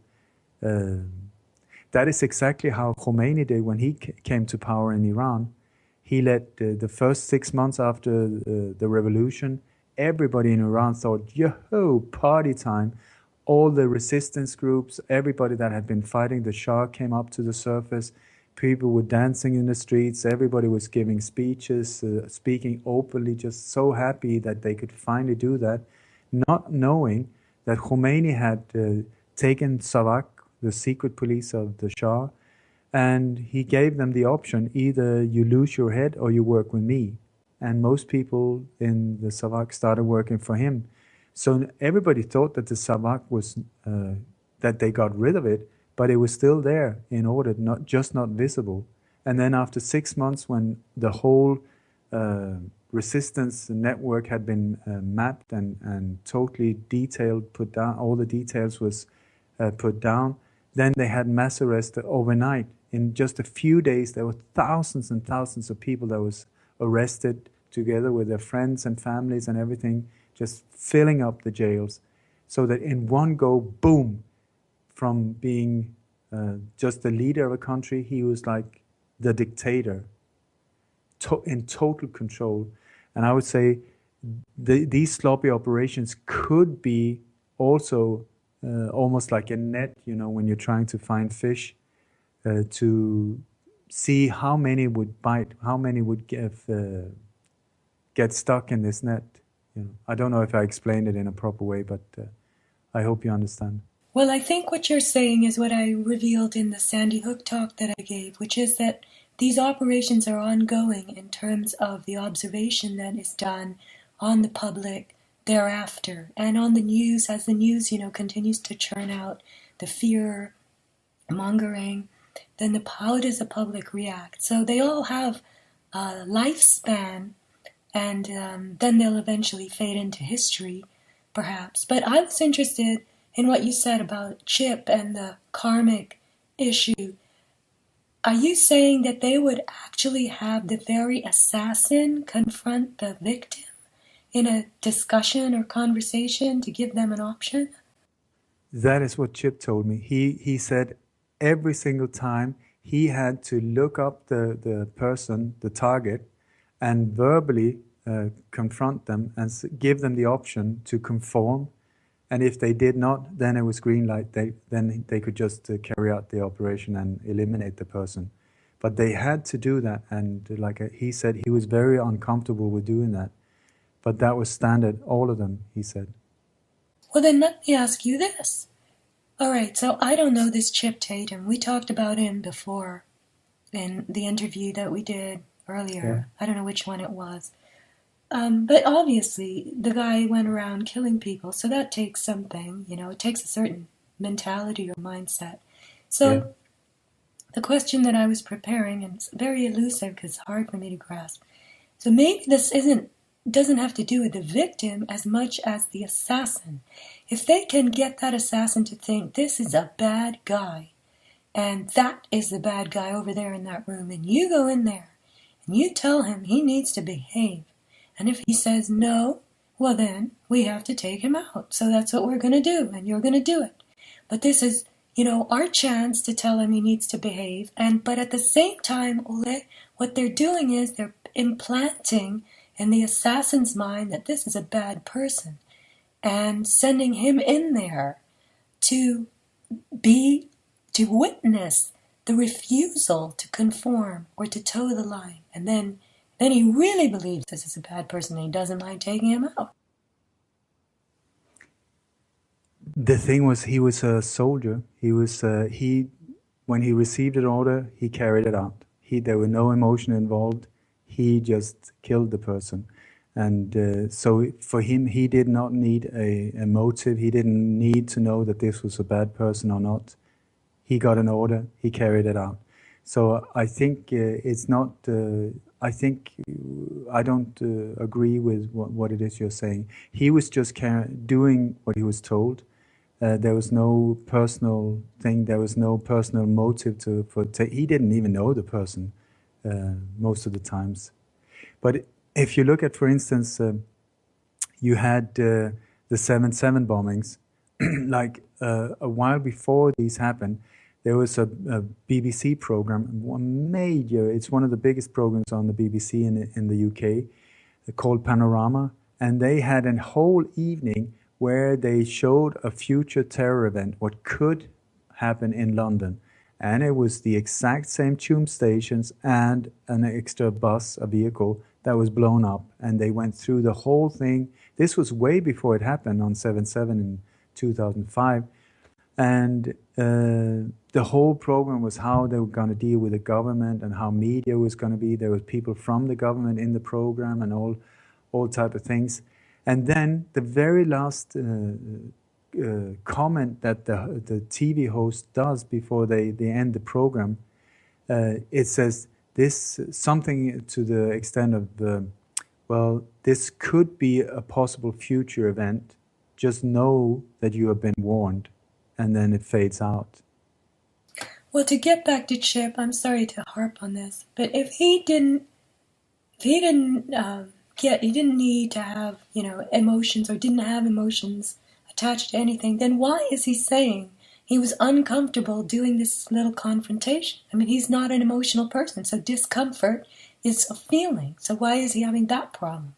That is exactly how Khomeini did when he came to power in Iran. He let the first 6 months after the revolution, everybody in Iran thought, yo, party time. All the resistance groups, everybody that had been fighting the Shah came up to the surface. People were dancing in the streets. Everybody was giving speeches, speaking openly, just so happy that they could finally do that, not knowing that Khomeini had taken Savak, the secret police of the Shah, and he gave them the option, either you lose your head or you work with me. And most people in the Savak started working for him. So everybody thought that the Savak was, that they got rid of it, but it was still there in order, not visible. And then after 6 months, when the whole resistance network had been mapped and totally detailed, put down, all the details was put down, then they had mass arrest overnight. In just a few days, there were thousands and thousands of people that was arrested together with their friends and families and everything, just filling up the jails, so that in one go, boom, from being just the leader of a country, he was like the dictator, in total control. And I would say these sloppy operations could be also almost like a net, when you're trying to find fish, to see how many would bite, how many would get stuck in this net. I don't know if I explained it in a proper way, but I hope you understand. Well, I think what you're saying is what I revealed in the Sandy Hook talk that I gave, which is that these operations are ongoing in terms of the observation that is done on the public thereafter, and on the news, as the news, continues to churn out the fear mongering, then how does the public react? So they all have a lifespan, and then they'll eventually fade into history, perhaps. But I was interested in what you said about Chip and the karmic issue. Are you saying that they would actually have the very assassin confront the victim in a discussion or conversation to give them an option? That is what Chip told me. He said every single time he had to look up the person, the target, and verbally confront them and give them the option to conform. And if they did not, then it was green light. Then they could just carry out the operation and eliminate the person. But they had to do that, and he said he was very uncomfortable with doing that. But that was standard, all of them, he said. Well, then let me ask you this. All right, so I don't know this Chip Tatum. We talked about him before in the interview that we did earlier. Yeah. I don't know which one it was. But obviously, the guy went around killing people, so that takes something, it takes a certain mentality or mindset. So yeah. The question that I was preparing, and it's very elusive because it's hard for me to grasp. So maybe this doesn't have to do with the victim as much as the assassin. If they can get that assassin to think this is a bad guy, and that is the bad guy over there in that room, and you go in there, and you tell him he needs to behave, and if he says no, well then, we have to take him out. So that's what we're going to do, and you're going to do it. But this is, our chance to tell him he needs to behave. But at the same time, Ole, what they're doing is they're implanting in the assassin's mind that this is a bad person and sending him in there to witness the refusal to conform or to toe the line. And then he really believes this is a bad person and he doesn't mind taking him out. The thing was, he was a soldier. When he received an order, he carried it out. There were no emotion involved. He just killed the person. And so for him, he did not need a motive. He didn't need to know that this was a bad person or not. He got an order, he carried it out. So I think it's not, I don't agree with what it is you're saying. He was just doing what he was told. There was no personal thing, there was no personal motive he didn't even know the person most of the times. But if you look at, for instance, you had the 7/7 bombings, like a while before these happened, there was a BBC program, it's one of the biggest programs on the BBC in the UK, called Panorama, and they had a whole evening where they showed a future terror event, what could happen in London. And it was the exact same tube stations and an extra bus, a vehicle, that was blown up. And they went through the whole thing. This was way before it happened on 7/7 in 2005. And the whole program was how they were going to deal with the government and how media was going to be. There was people from the government in the program and all type of things. And then the very last comment that the TV host does before they end the program, it says something to the extent of, well, this could be a possible future event. Just know that you have been warned. And then it fades out. Well, to get back to Chip, I'm sorry to harp on this, but if he didn't need to have, emotions, or didn't have emotions attached to anything, then why is he saying he was uncomfortable doing this little confrontation? I mean, he's not an emotional person, so discomfort is a feeling. So why is he having that problem?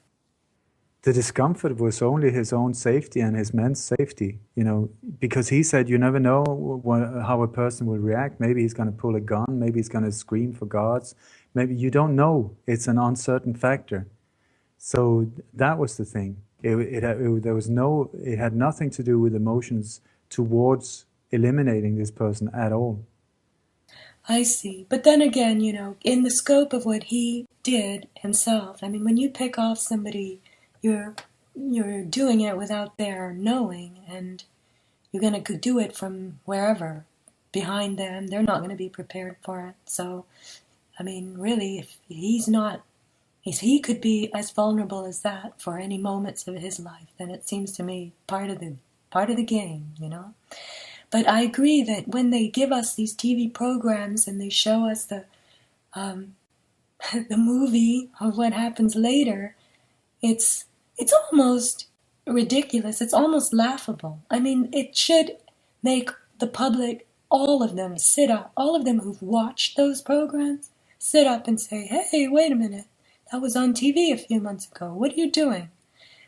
The discomfort was only his own safety and his men's safety, because he said you never know how a person will react. Maybe he's going to pull a gun, maybe he's going to scream for guards, maybe you don't know. It's an uncertain factor. So that was the thing. It had nothing to do with emotions towards eliminating this person at all. I see. But then again, in the scope of what he did himself, I mean, when you pick off somebody, you're doing it without their knowing, and you're going to do it from wherever, behind them. They're not going to be prepared for it. So, I mean, really, if he could be as vulnerable as that for any moments of his life, then it seems to me part of the game, But I agree that when they give us these TV programs and they show us the movie of what happens later, it's almost ridiculous. It's almost laughable. I mean, it should make the public, all of them, sit up. All of them who've watched those programs, sit up and say, hey, wait a minute. That was on TV a few months ago. What are you doing?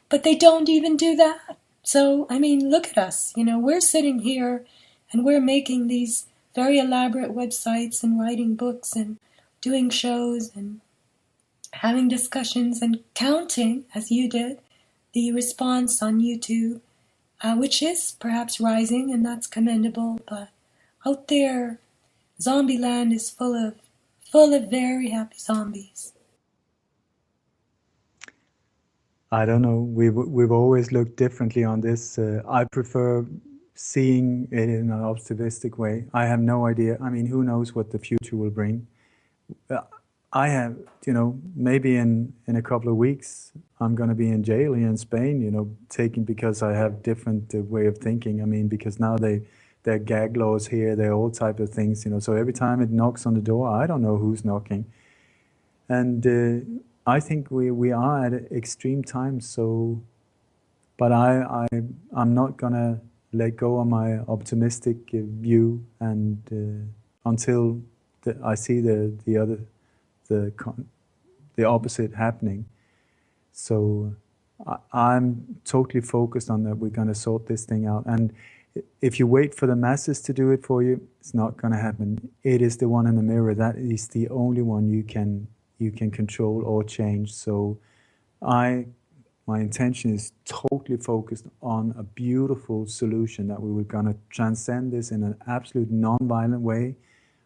But they don't even do that. So, I mean, look at us. We're sitting here and we're making these very elaborate websites and writing books and doing shows and having discussions and counting, as you did, the response on YouTube, which is perhaps rising, and that's commendable. But out there, zombie land is full of very happy zombies. I don't know. We've always looked differently on this. I prefer seeing it in an optimistic way. I have no idea. I mean, who knows what the future will bring? I have, maybe in a couple of weeks, I'm going to be in jail here in Spain, because I have different way of thinking. I mean, because now there are gag laws here, there are all type of things, So every time it knocks on the door, I don't know who's knocking. And I think we are at extreme times. So, but I'm not going to let go of my optimistic view, and until I see the opposite happening. So I'm totally focused on that. We're going to sort this thing out. And if you wait for the masses to do it for you, it's not going to happen. It is the one in the mirror. That is the only one you can control or change. So my intention is totally focused on a beautiful solution, that we were going to transcend this in an absolute non-violent way.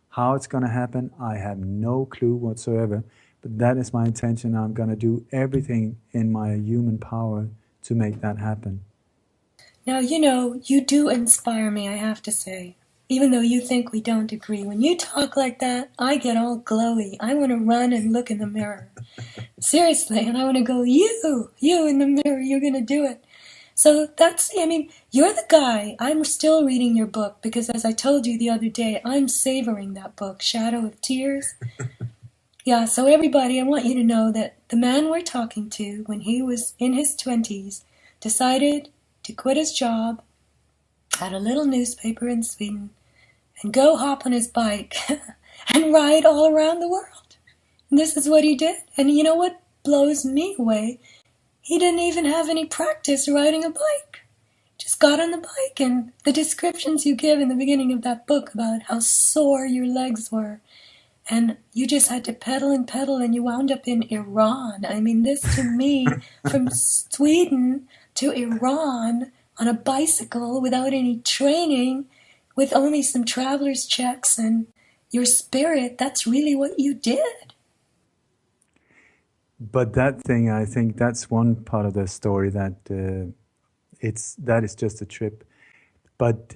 How it's going to happen, I have no clue whatsoever. But that is my intention. I'm going to do everything in my human power to make that happen. Now, you do inspire me, I have to say. Even though you think we don't agree. When you talk like that, I get all glowy. I want to run and look in the mirror. Seriously, and I want to go, you in the mirror, you're going to do it. So you're the guy. I'm still reading your book because, as I told you the other day, I'm savoring that book, Shadow of Tears. Yeah, so everybody, I want you to know that the man we're talking to, when he was in his 20s, decided to quit his job at a little newspaper in Sweden and go hop on his bike and ride all around the world. And this is what he did. And you know what blows me away? He didn't even have any practice riding a bike. Just got on the bike, and the descriptions you give in the beginning of that book about how sore your legs were, and you just had to pedal and you wound up in Iran. I mean, this to me, from Sweden to Iran on a bicycle without any training, with only some traveler's checks and your spirit, that's really what you did. But that thing, I think that's one part of the story, that that is just a trip. But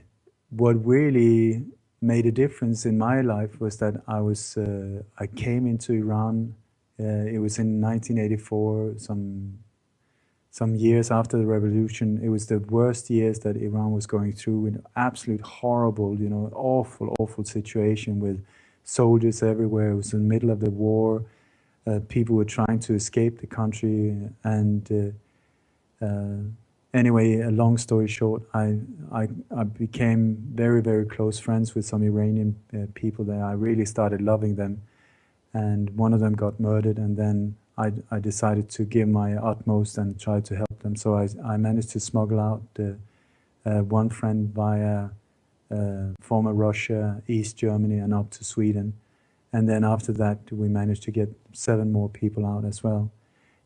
what really made a difference in my life was that I came into Iran. It was in 1984, some years after the revolution. It was the worst years that Iran was going through, an absolute horrible, awful situation with soldiers everywhere. It was in the middle of the war. People were trying to escape the country, and anyway, a long story short, I became very, very close friends with some Iranian people there. I really started loving them, and one of them got murdered, and then I decided to give my utmost and try to help them. So I managed to smuggle out one friend via former Russia, East Germany, and up to Sweden. And then after that, we managed to get 7 more people out as well.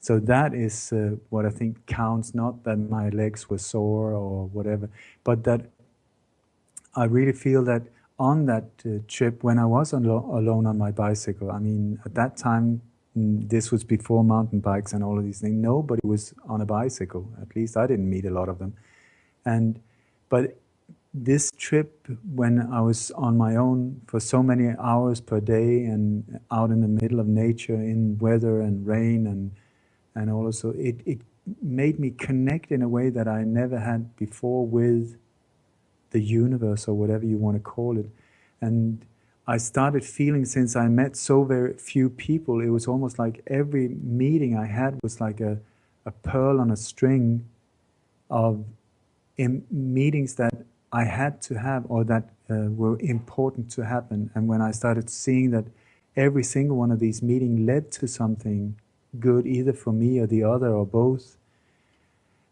So that is what I think counts, not that my legs were sore or whatever, but that I really feel that on that trip, when I was alone on my bicycle, I mean, at that time, this was before mountain bikes and all of these things, nobody was on a bicycle. At least I didn't meet a lot of them. But this trip, when I was on my own for so many hours per day and out in the middle of nature, in weather and rain and also, it made me connect in a way that I never had before with the universe, or whatever you want to call it. And I started feeling, since I met so very few people, it was almost like every meeting I had was like a pearl on a string of meetings that I had to have, or that were important to happen. And when I started seeing that every single one of these meetings led to something good, either for me or the other or both,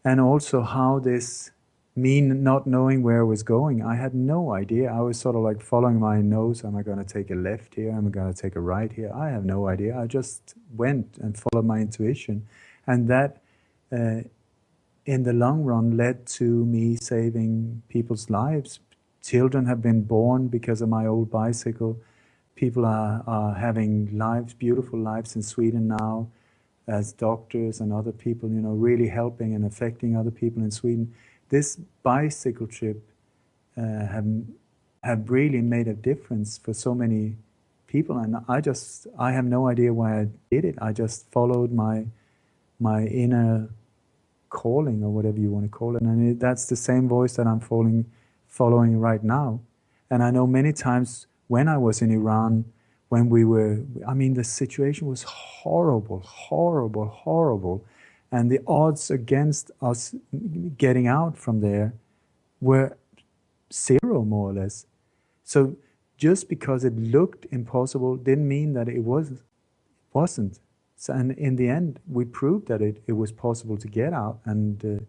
and also how this, me not knowing where I was going, I had no idea. I was sort of like following my nose. Am I going to take a left here? Am I going to take a right here? I have no idea. I just went and followed my intuition. And that in the long run led to me saving people's lives. Children have been born because of my old bicycle. People are having lives, beautiful lives in Sweden now, as doctors and other people, really helping and affecting other people in Sweden. This bicycle trip have really made a difference for so many people, and I have no idea why I did it. I just followed my inner calling, or whatever you want to call it, and that's the same voice that I'm following right now. And I know many times when I was in Iran, when the situation was horrible, and the odds against us getting out from there were zero, more or less. So just because it looked impossible didn't mean that it wasn't. So, and in the end, we proved that it was possible to get out. And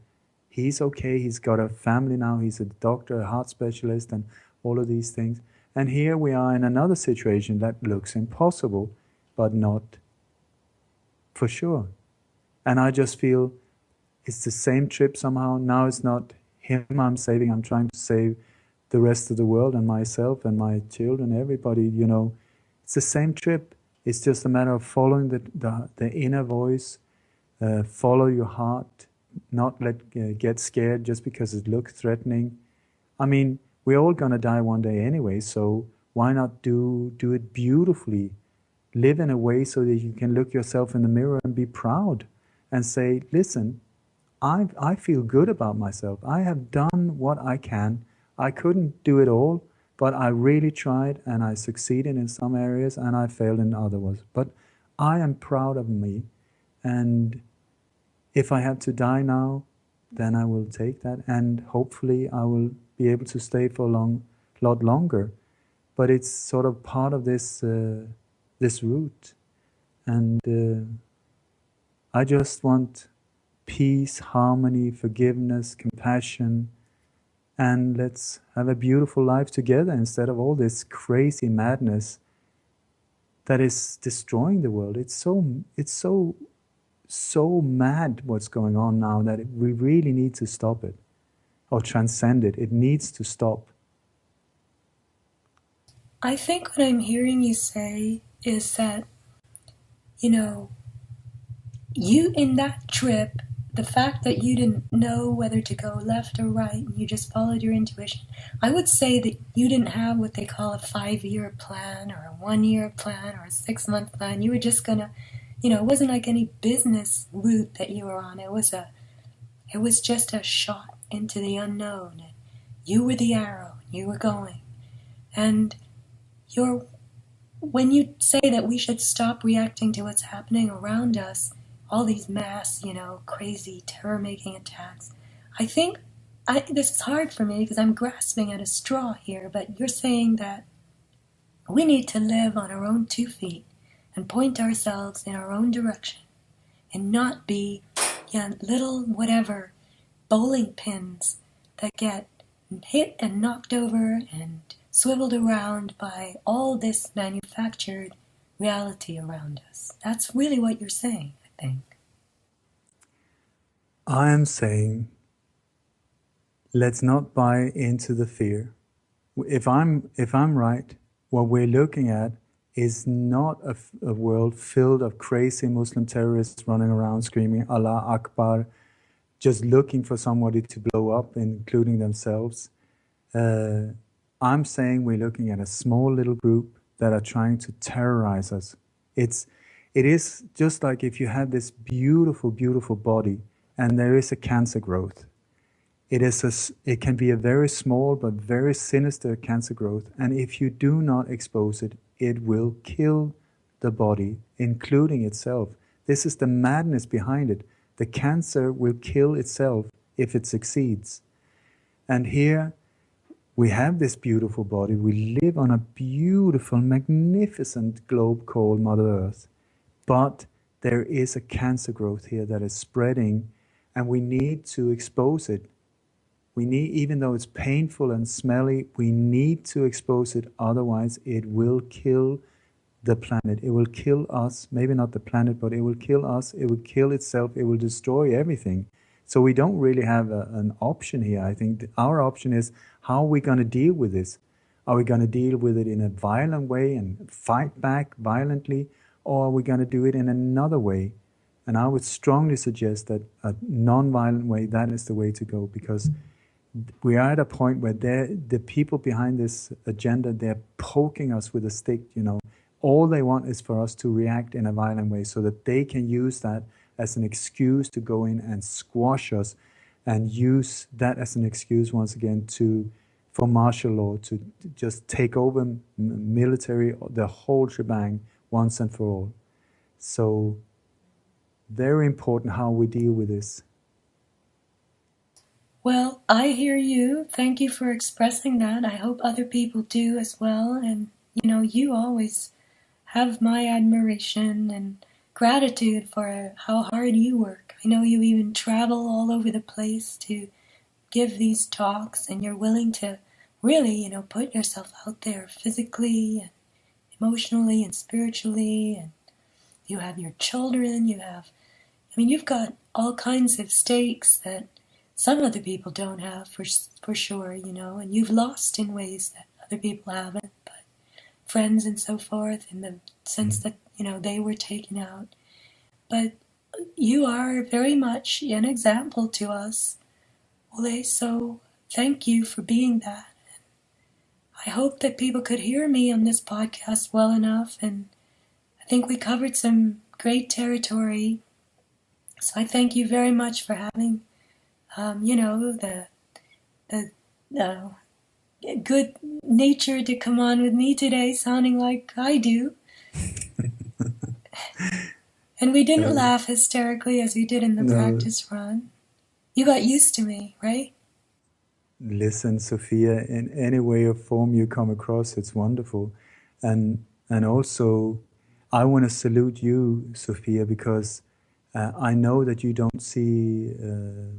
he's okay. He's got a family now. He's a doctor, a heart specialist, and all of these things. And here we are in another situation that looks impossible, but not for sure. And I just feel it's the same trip somehow. Now it's not him I'm saving. I'm trying to save the rest of the world and myself and my children, everybody, you know. It's the same trip. It's just a matter of following the inner voice, follow your heart, not get scared just because it looks threatening. I mean, we're all going to die one day anyway, so why not do it beautifully? Live in a way so that you can look yourself in the mirror and be proud and say, listen, I feel good about myself. I have done what I can. I couldn't do it all, but I really tried and I succeeded in some areas and I failed in others. But I am proud of me, and if I have to die now, then I will take that, and hopefully I will be able to stay for a lot longer. But it's sort of part of this route, and I just want peace, harmony, forgiveness, compassion, and let's have a beautiful life together instead of all this crazy madness that is destroying the world. It's so mad what's going on now that we really need to stop it or transcend it. It needs to stop. I think what I'm hearing you say is that, you know, you in that trip, the fact that you didn't know whether to go left or right, and you just followed your intuition, I would say that you didn't have what they call a 5-year plan or a 1-year plan or a 6-month plan. You were just gonna, you know, it wasn't like any business route that you were on. It was just a shot into the unknown. You were the arrow. You were going. And when you say that we should stop reacting to what's happening around us, all these mass, you know, crazy terror-making attacks, I think this is hard for me because I'm grasping at a straw here, but you're saying that we need to live on our own 2 feet and point ourselves in our own direction and not be little whatever bowling pins that get hit and knocked over and swiveled around by all this manufactured reality around us. That's really what you're saying, I think. I am saying, let's not buy into the fear. If I'm right, what we're looking at is not a world filled of crazy Muslim terrorists running around screaming Allah Akbar, just looking for somebody to blow up, including themselves. I'm saying we're looking at a small little group that are trying to terrorize us. It is just like if you had this beautiful, beautiful body and there is a cancer growth. It can be a very small but very sinister cancer growth, and if you do not expose it, it will kill the body, including itself. This is the madness behind it. The cancer will kill itself if it succeeds. And here we have this beautiful body. We live on a beautiful, magnificent globe called Mother Earth. But there is a cancer growth here that is spreading, and we need to expose it. Even though it's painful and smelly, we need to expose it, otherwise it will kill the planet. It will kill us, maybe not the planet, but it will kill us, it will kill itself, it will destroy everything. So we don't really have an option here. I think our option is, how are we going to deal with this? Are we going to deal with it in a violent way and fight back violently, or are we going to do it in another way? And I would strongly suggest that a non-violent way, that is the way to go, because we are at a point where the people behind this agenda, they're poking us with a stick, you know. All they want is for us to react in a violent way so that they can use that as an excuse to go in and squash us, and use that as an excuse once again for martial law, to just take over military, the whole shebang once and for all. So very important how we deal with this. Well, I hear you. Thank you for expressing that. I hope other people do as well. And, you always have my admiration and gratitude for how hard you work. I know you even travel all over the place to give these talks, and you're willing to really, put yourself out there physically and emotionally and spiritually. And you have your children, you've got all kinds of stakes that some other people don't have for sure, and you've lost in ways that other people haven't, but friends and so forth, in the sense that, they were taken out. But you are very much an example to us, Ole, so thank you for being that. I hope that people could hear me on this podcast well enough, and I think we covered some great territory. So I thank you very much for having, the good nature to come on with me today, sounding like I do. And we didn't laugh hysterically as we did in the practice run. You got used to me, right? Listen, Sofia, in any way or form you come across, it's wonderful. And also, I want to salute you, Sofia, because I know that you don't see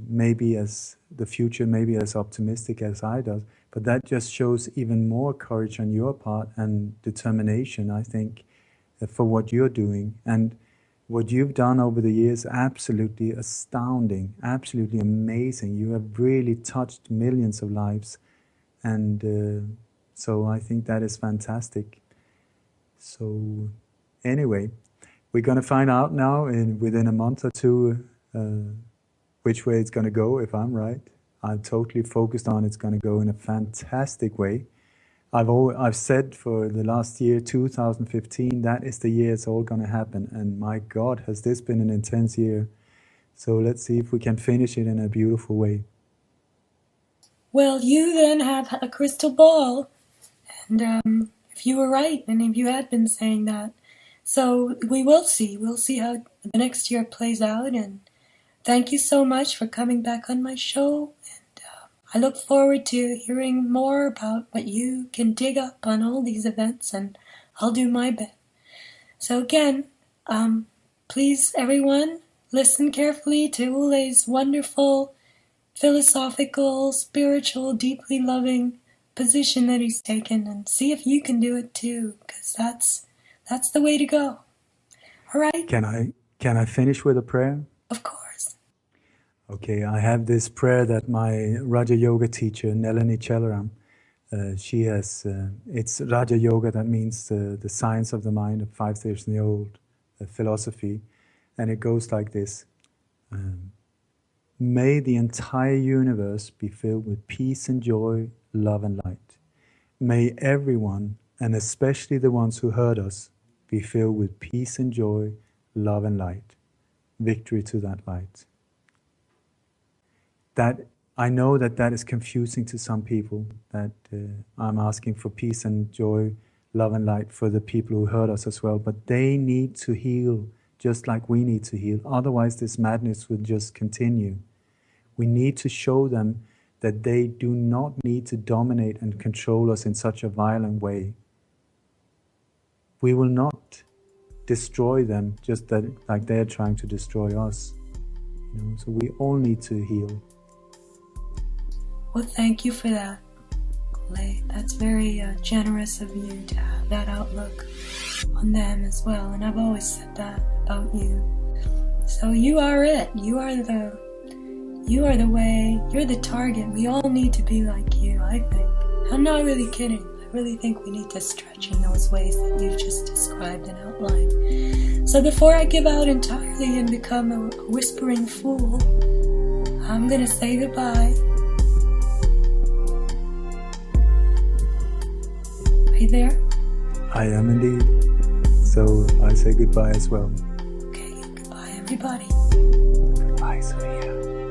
maybe as the future, maybe as optimistic as I do, but that just shows even more courage on your part and determination, I think, for what you're doing. And what you've done over the years, absolutely astounding, absolutely amazing. You have really touched millions of lives. And so I think that is fantastic. So anyway, we're going to find out now within a month or two which way it's going to go, if I'm right. I'm totally focused on it's going to go in a fantastic way. I've said for the last year, 2015, that is the year it's all going to happen. And my God, has this been an intense year. So let's see if we can finish it in a beautiful way. Well, you then have a crystal ball. And if you were right, and if you had been saying that. So we will see. We'll see how the next year plays out. And thank you so much for coming back on my show. I look forward to hearing more about what you can dig up on all these events, and I'll do my bit. So again, please, everyone, listen carefully to Ole's wonderful, philosophical, spiritual, deeply loving position that he's taken, and see if you can do it too, because that's the way to go. All right? Can I finish with a prayer? Of course. Okay, I have this prayer that my Raja Yoga teacher, Nelani Chelaram, she has, it's Raja Yoga, that means the science of the mind of 5 years in the old philosophy. And it goes like this. May the entire universe be filled with peace and joy, love and light. May everyone, and especially the ones who hurt us, be filled with peace and joy, love and light. Victory to that light. That I know that is confusing to some people, that I'm asking for peace and joy, love and light for the people who hurt us as well, but they need to heal just like we need to heal. Otherwise this madness would just continue. We need to show them that they do not need to dominate and control us in such a violent way. We will not destroy them just like they're trying to destroy us. So we all need to heal. Well, thank you for that, Ole. That's very generous of you to have that outlook on them as well. And I've always said that about you. So you are it. You are the way. You're the target. We all need to be like you, I think. I'm not really kidding. I really think we need to stretch in those ways that you've just described and outlined. So before I give out entirely and become a whispering fool, I'm going to say goodbye. Are you there? I am indeed. So I say goodbye as well. Okay, goodbye everybody. Goodbye, Sofia.